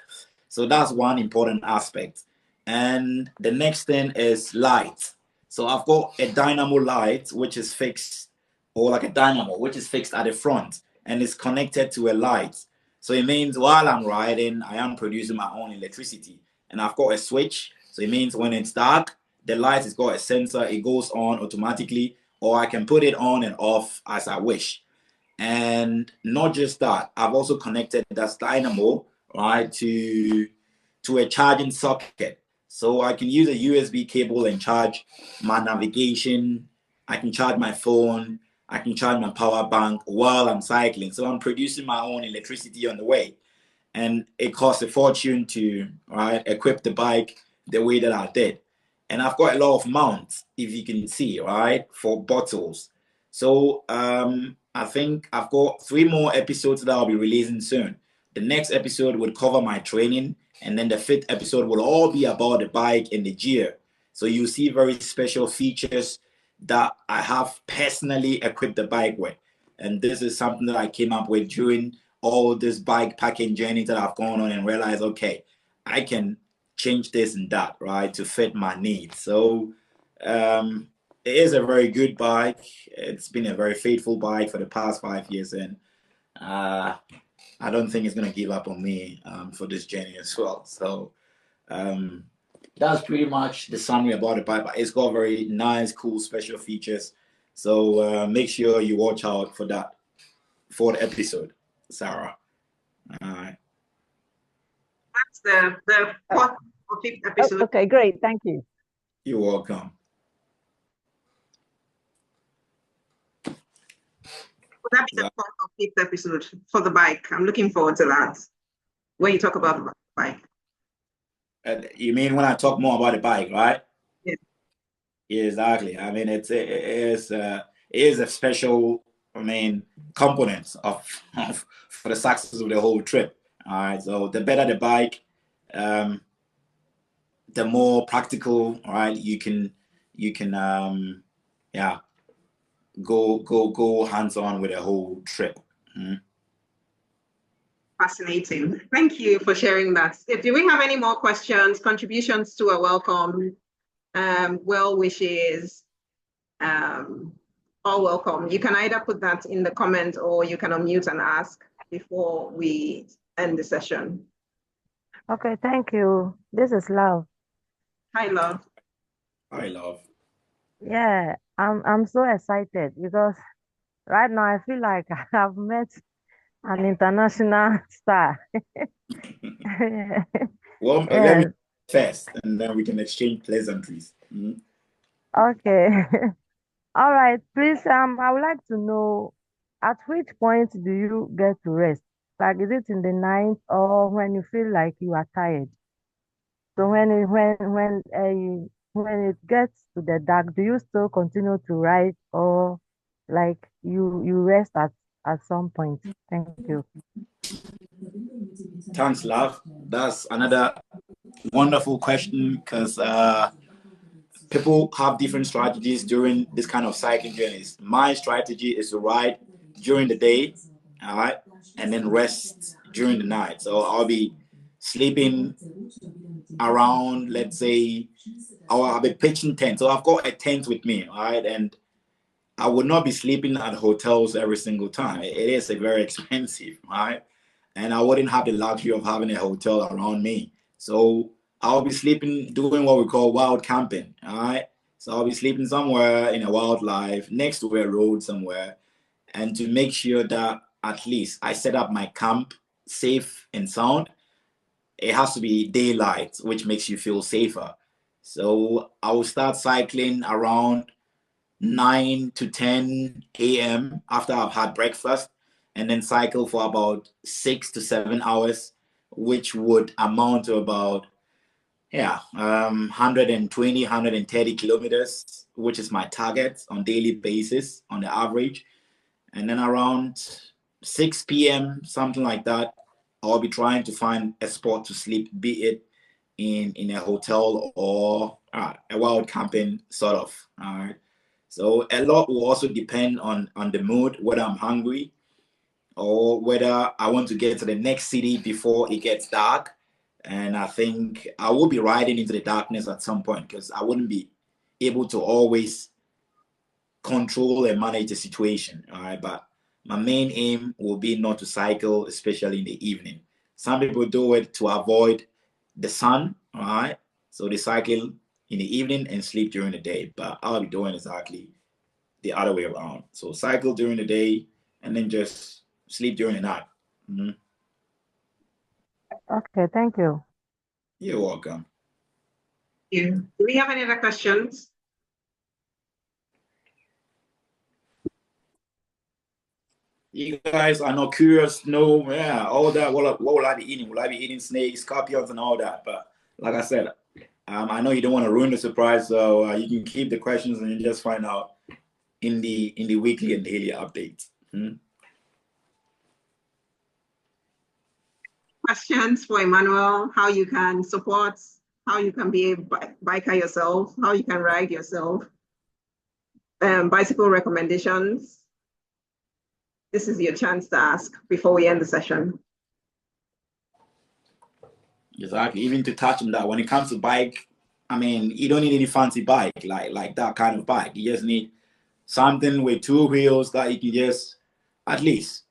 Speaker 2: So that's one important aspect. And the next thing is light. So I've got a dynamo light, which is fixed, or like a dynamo, which is fixed at the front and is connected to a light. So it means while I'm riding, I am producing my own electricity. And I've got a switch. So it means when it's dark, the light has got a sensor, it goes on automatically, or I can put it on and off as I wish. And not just that, I've also connected that dynamo, right, to a charging socket. So I can use a USB cable and charge my navigation. I can charge my phone. I can charge my power bank while I'm cycling. So I'm producing my own electricity on the way. And it costs a fortune to right equip the bike the way that I did. And I've got a lot of mounts, if you can see, right, for bottles. So I think I've got 3 more episodes that I'll be releasing soon. The next episode would cover my training, and then the 5th episode will all be about the bike and the gear. So you see very special features that I have personally equipped the bike with. And this is something that I came up with during all this bike packing journey that I've gone on and realized, okay, I can change this and that, right, to fit my needs. So it is a very good bike. It's been a very faithful bike for the past 5 years, and I don't think it's gonna give up on me for this journey as well. So that's pretty much the summary about the bike. But it's got very nice, cool, special features. So make sure you watch out for that 4th episode, Sarah. All right.
Speaker 1: That's the 4th or 5th episode.
Speaker 3: Okay, great. Thank you.
Speaker 2: You're welcome.
Speaker 1: Would that be the 4th or 5th episode for the bike? I'm looking forward to that. When you talk about the bike.
Speaker 2: You mean when I talk more about the bike, right?
Speaker 1: Yeah.
Speaker 2: Yeah, exactly. I mean, it is a special, component of for the success of the whole trip. All right. So the better the bike, the more practical, all right, you can yeah, go hands on with the whole trip.
Speaker 1: Fascinating. Thank you for sharing that. Do we have any more questions? Contributions to a welcome, well wishes, all welcome. You can either put that in the comment or you can unmute and ask before we end the session.
Speaker 4: Okay, thank you. This is Love.
Speaker 1: Hi, love.
Speaker 2: Hi, love.
Speaker 4: Yeah, I'm so excited because right now I feel like I've met an international star.
Speaker 2: Well, let me
Speaker 4: Yes,
Speaker 2: first, and then we can exchange pleasantries.
Speaker 4: okay. All right, please, I would like to know at which point do you get to rest? Like, is it in the night or when you feel like you are tired? So when it gets to the dark, do you still continue to ride, or like you rest at some point? Thank you.
Speaker 2: Thanks, love. That's another wonderful question because people have different strategies during this kind of cycling journeys. My strategy is to ride during the day, all right, and then rest during the night. So I'll be sleeping around, let's say, I'll be pitching tent. So I've got a tent with me, all right, and I would not be sleeping at hotels every single time. It is a very expensive, right? And I wouldn't have the luxury of having a hotel around me. So I'll be sleeping, doing what we call wild camping, all right? So I'll be sleeping somewhere in a wildlife next to a road somewhere, and to make sure that at least I set up my camp safe and sound. It has to be daylight, which makes you feel safer. So I will start cycling around 9 to 10 a.m. after I've had breakfast, and then cycle for about 6 to 7 hours, which would amount to about 120, 130 kilometers, which is my target on daily basis on the average. And then around 6 p.m., something like that, I'll be trying to find a spot to sleep, be it in a hotel or a wild camping sort of. All right. So a lot will also depend on the mood, whether I'm hungry or whether I want to get to the next city before it gets dark. And I think I will be riding into the darkness at some point because I wouldn't be able to always control and manage the situation. All right. But my main aim will be not to cycle, especially in the evening. Some people do it to avoid the sun. All right. So they cycle in the evening and sleep during the day. But I'll be doing exactly the other way around. So cycle during the day and then just sleep during the night. Mm-hmm.
Speaker 4: Okay, thank you.
Speaker 2: You're welcome.
Speaker 1: Do we have any other questions?
Speaker 2: You guys are not curious, no, all that. What will I be eating? Will I be eating snakes, scorpions, and all that? But like I said, I know you don't want to ruin the surprise, so you can keep the questions and you just find out in the weekly and daily updates.
Speaker 1: Questions for Emmanuel, how you can support, how you can be a biker yourself, how you can ride yourself, bicycle recommendations. This is your chance to ask before we end the session.
Speaker 2: Exactly. Even to touch on that, when it comes to bike, I mean, you don't need any fancy bike like that kind of bike. You just need something with 2 wheels that you can just at least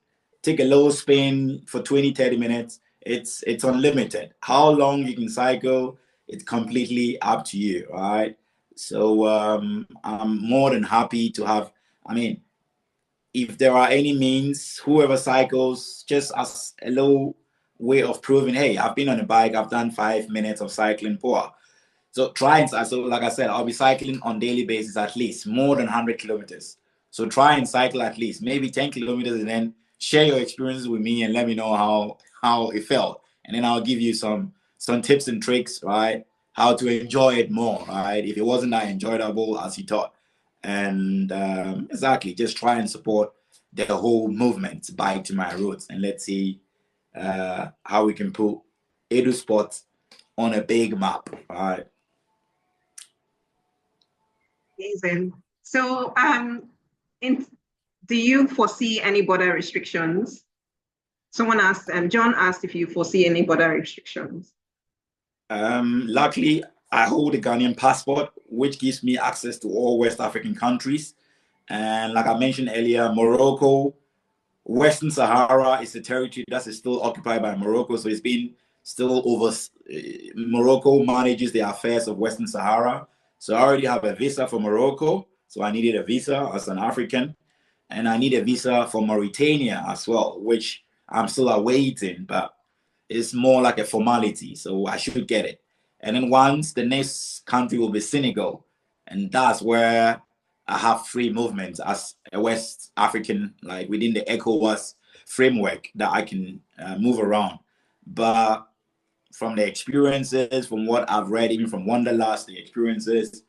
Speaker 2: take a little spin for 20, 30 minutes. It's unlimited. How long you can cycle, it's completely up to you, right? So I'm more than happy to have, I mean, if there are any means, whoever cycles, just as a little way of proving, hey, I've been on a bike, I've done 5 minutes of cycling poor. So try and so like I said, I'll be cycling on daily basis at least more than 100 kilometers. So try and cycle at least maybe 10 kilometers and then share your experiences with me and let me know how it felt. And then I'll give you some tips and tricks, right? How to enjoy it more, right? If it wasn't that enjoyable as you thought. And exactly, just try and support the whole movement, Bike to My Roots. And let's see how we can put EduSpots on a big map, right?
Speaker 1: Amazing. So, do you foresee any border restrictions? Someone asked, John asked if you foresee any border restrictions.
Speaker 2: Luckily, I hold a Ghanaian passport, which gives me access to all West African countries. And like I mentioned earlier, Morocco, Western Sahara is a territory that is still occupied by Morocco. So it's been still over. Morocco manages the affairs of Western Sahara. So I already have a visa for Morocco. So I needed a visa as an African. And I need a visa for Mauritania as well, which I'm still awaiting, but it's more like a formality. So I should get it. And then once the next country will be Senegal. And that's where I have free movement as a West African, like within the ECOWAS framework that I can move around. But from the experiences, from what I've read, even from Wanderlust, the experiences,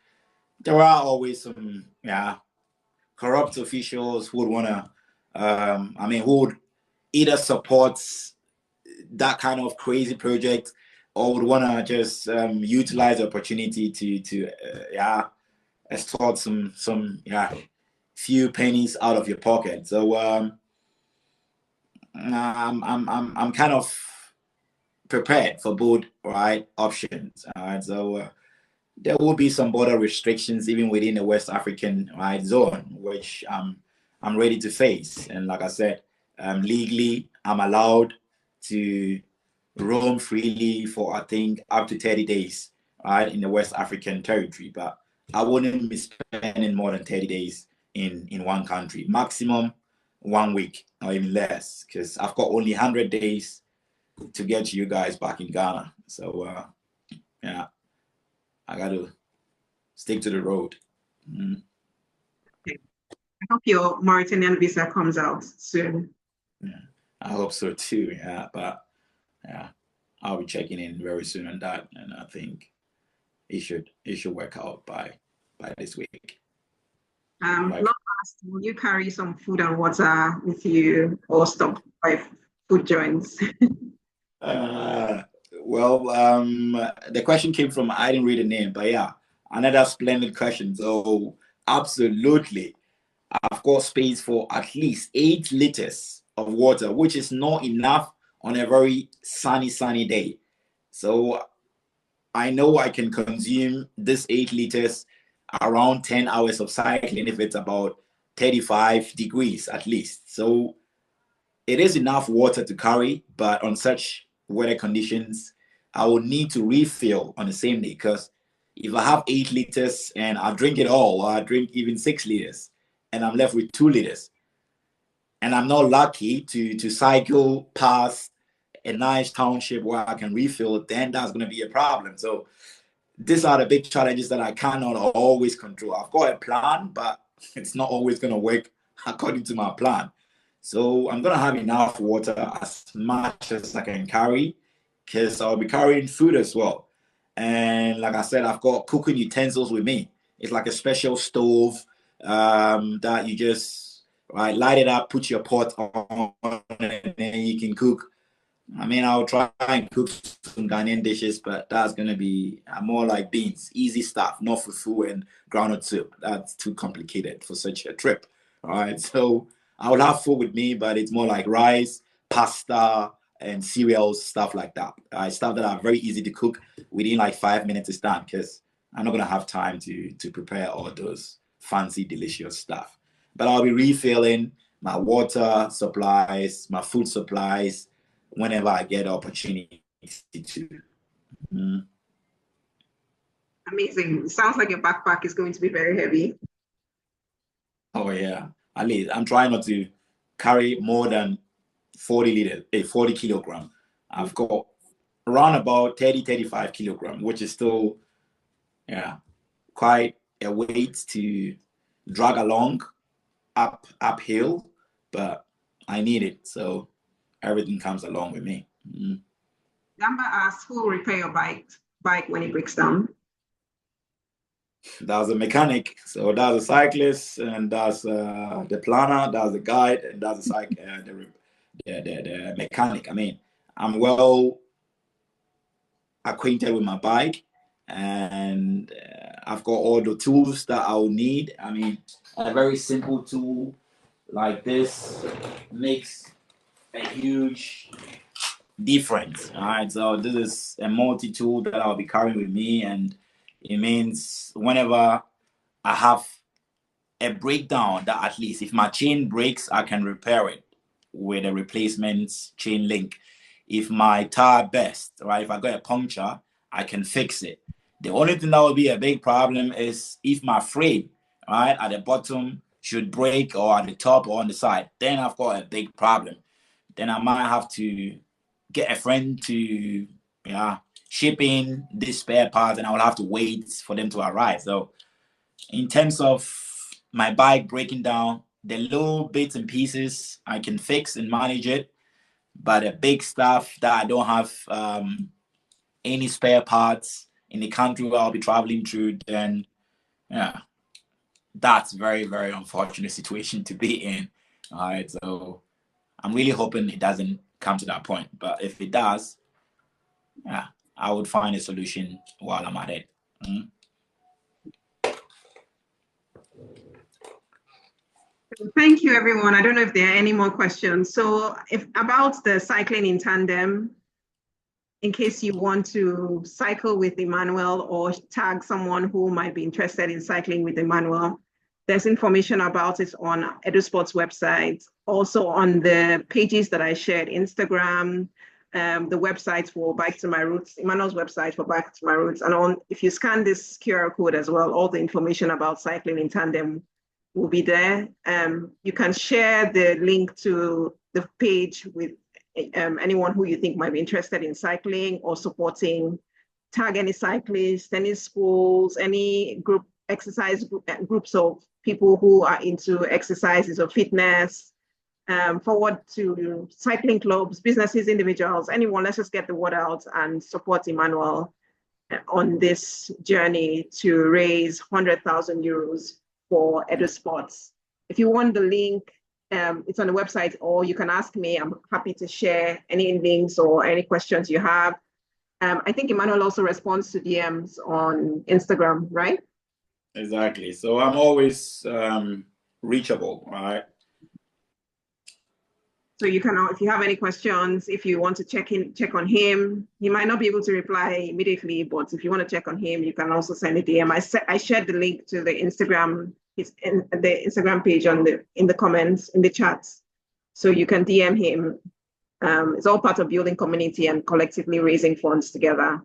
Speaker 2: there are always some corrupt officials who would want to, who would either support that kind of crazy project or would want to just utilize the opportunity to extort some few pennies out of your pocket. So I'm kind of prepared for both options. So there will be some border restrictions even within the West African zone, which I'm ready to face. And like I said, legally, I'm allowed to roam freely for I think up to 30 days, in the West African territory. But I wouldn't be spending more than 30 days in one country, maximum 1 week or even less, because I've got only 100 days to get you guys back in Ghana. So I got to stick to the road.
Speaker 1: Okay. I hope your Mauritanian visa comes out soon.
Speaker 2: Yeah, I hope so too. Yeah, but I'll be checking in very soon on that, and I think it should work out by this week.
Speaker 1: Not asked, will you carry some food and water with you or stop by food joints?
Speaker 2: Well, the question came from, I didn't read the name, but yeah, another splendid question. So absolutely, I've got space for at least 8 liters of water, which is not enough on a very sunny day. So I know I can consume this 8 liters around 10 hours of cycling if it's about 35 degrees at least. So it is enough water to carry, but on such weather conditions, I will need to refill on the same day, because if I have 8 liters and I drink it all, or I drink even 6 liters, and I'm left with 2 liters, and I'm not lucky to cycle past a nice township where I can refill, then that's going to be a problem. So these are the big challenges that I cannot always control. I've got a plan, but it's not always going to work according to my plan. So I'm going to have enough water, as much as I can carry, because I'll be carrying food as well. And like I said, I've got cooking utensils with me. It's like a special stove that you just light it up, put your pot on, and then you can cook. I'll try and cook some Ghanaian dishes, but that's going to be more like beans, easy stuff, not fufu and groundnut soup. That's too complicated for such a trip. All right. So I will have food with me, but it's more like rice, pasta, and cereals, stuff like that. Stuff that are very easy to cook within like 5 minutes is done, because I'm not going to have time to prepare all those fancy, delicious stuff. But I'll be refilling my water supplies, my food supplies, whenever I get the opportunity to.
Speaker 1: Amazing. Sounds like your backpack is going to be very heavy.
Speaker 2: Oh yeah. At least I'm trying not to carry more than 40 kilogram. I've got around about 35 kilogram, which is still quite a weight to drag along uphill, but I need it. So everything comes along with me.
Speaker 1: Gamba asks, who will repair your bike when it breaks down?
Speaker 2: That's a mechanic. So that's a cyclist, and that's the planner, that's the guide, and that's the mechanic. I'm well acquainted with my bike, and I've got all the tools that I'll need. A very simple tool like this makes a huge difference. All right, so this is a multi-tool that I'll be carrying with me, and it means whenever I have a breakdown, that at least if my chain breaks, I can repair it with a replacement chain link. If my tire bursts, if I got a puncture, I can fix it. The only thing that will be a big problem is if my frame, at the bottom should break, or at the top or on the side, then I've got a big problem. Then I might have to get a friend to ship in this spare parts, and I will have to wait for them to arrive. So in terms of my bike breaking down, the little bits and pieces I can fix and manage it, but the big stuff that I don't have any spare parts in the country where I'll be traveling through, then yeah, that's very, very unfortunate situation to be in. All right, so I'm really hoping it doesn't come to that point, but if it does, yeah, I would find a solution while I'm at it.
Speaker 1: Thank you, everyone. I don't know if there are any more questions. So if about the cycling in tandem, in case you want to cycle with Emmanuel or tag someone who might be interested in cycling with Emmanuel, there's information about it on EduSpots website, also on the pages that I shared, Instagram, the website for Bike to My Roots, Emmanuel's website for Bike to My Roots. And if you scan this QR code as well, all the information about cycling in tandem will be there. You can share the link to the page with anyone who you think might be interested in cycling or supporting. Tag any cyclists, any schools, any groups of people who are into exercises or fitness. Forward to cycling clubs, businesses, individuals, anyone. Let's just get the word out and support Emmanuel on this journey to raise 100,000 euros for EduSpots. If you want the link, it's on the website, or you can ask me. I'm happy to share any links or any questions you have. I think Emmanuel also responds to DMs on Instagram, right?
Speaker 2: Exactly. So I'm always reachable, right?
Speaker 1: So you can, if you have any questions, if you want to check on him, he might not be able to reply immediately, but if you want to check on him, you can also send a DM. I shared the link to the Instagram, the Instagram page in the comments, in the chats. So you can DM him. It's all part of building community and collectively raising funds together.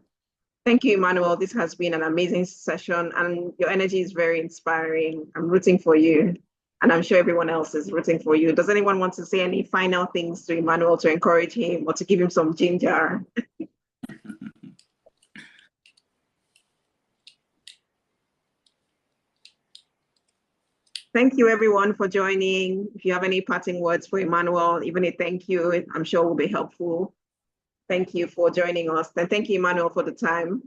Speaker 1: Thank you, Emmanuel. This has been an amazing session, and your energy is very inspiring. I'm rooting for you, and I'm sure everyone else is rooting for you. Does anyone want to say any final things to Emmanuel to encourage him or to give him some ginger? Thank you, everyone, for joining. If you have any parting words for Emmanuel, even a thank you, I'm sure will be helpful. Thank you for joining us. And thank you, Emmanuel, for the time.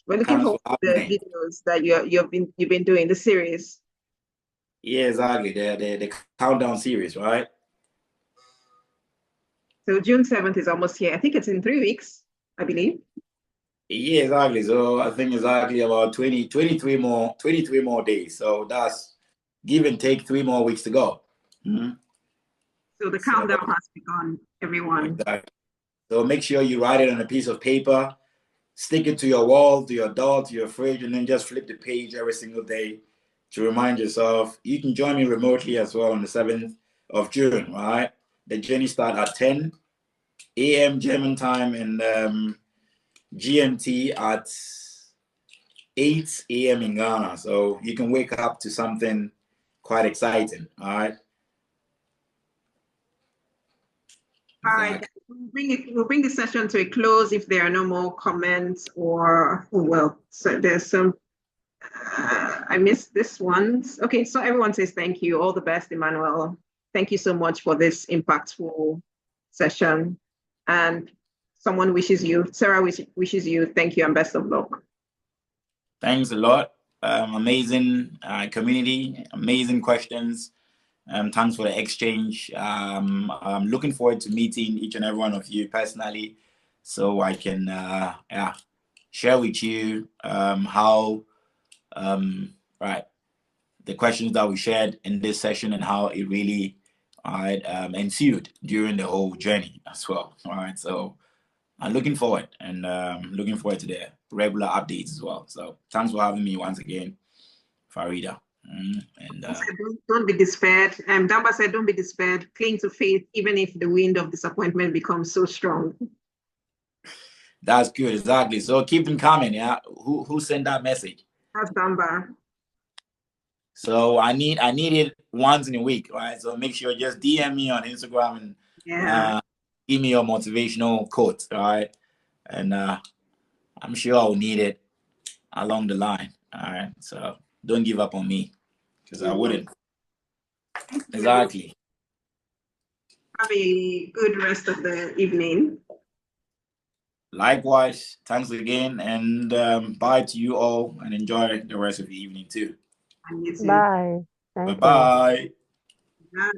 Speaker 1: We're looking forward to the videos that you've been doing, the series.
Speaker 2: Yeah, exactly. The countdown series, right?
Speaker 1: So June 7th is almost here. I think it's in 3 weeks, I believe.
Speaker 2: Yeah, exactly. So I think exactly about 23 more days. So that's give and take 3 more weeks to go.
Speaker 1: So the countdown has begun, everyone.
Speaker 2: Exactly. So make sure you write it on a piece of paper, stick it to your wall, to your door, to your fridge, and then just flip the page every single day to remind yourself. You can join me remotely as well on the 7th of June, right? The journey starts at 10 a.m. German time and GMT at 8 a.m. in Ghana. So you can wake up to something quite exciting, all right?
Speaker 1: All right, we'll bring the session to a close if there are no more comments or, well, so there's some, I missed this one. Okay, so everyone says thank you. All the best, Emmanuel. Thank you so much for this impactful session. And someone wishes you, Sarah wishes you thank you and best of luck.
Speaker 2: Thanks a lot. Amazing community, amazing questions. Thanks for the exchange. I'm looking forward to meeting each and every one of you personally, so I can share with you how the questions that we shared in this session and how it really ensued during the whole journey as well. All right, so I'm looking forward and looking forward to the regular updates as well. So thanks for having me once again, Farida.
Speaker 1: Don't be despaired. Damba said, don't be despaired. Cling to faith, even if the wind of disappointment becomes so strong.
Speaker 2: That's good, exactly. So keep them coming, yeah. Who sent that message?
Speaker 1: That's Damba.
Speaker 2: So I need it once in a week, right? So make sure just DM me on Instagram and give me your motivational quote, all right? And I'm sure I'll need it along the line, all right? So don't give up on me, because I wouldn't. Exactly.
Speaker 1: Have a good rest of the evening.
Speaker 2: Likewise, thanks again, and bye to you all, and enjoy the rest of the evening too.
Speaker 1: And you too.
Speaker 4: Bye. Thank you.
Speaker 2: Bye-bye.
Speaker 1: Bye.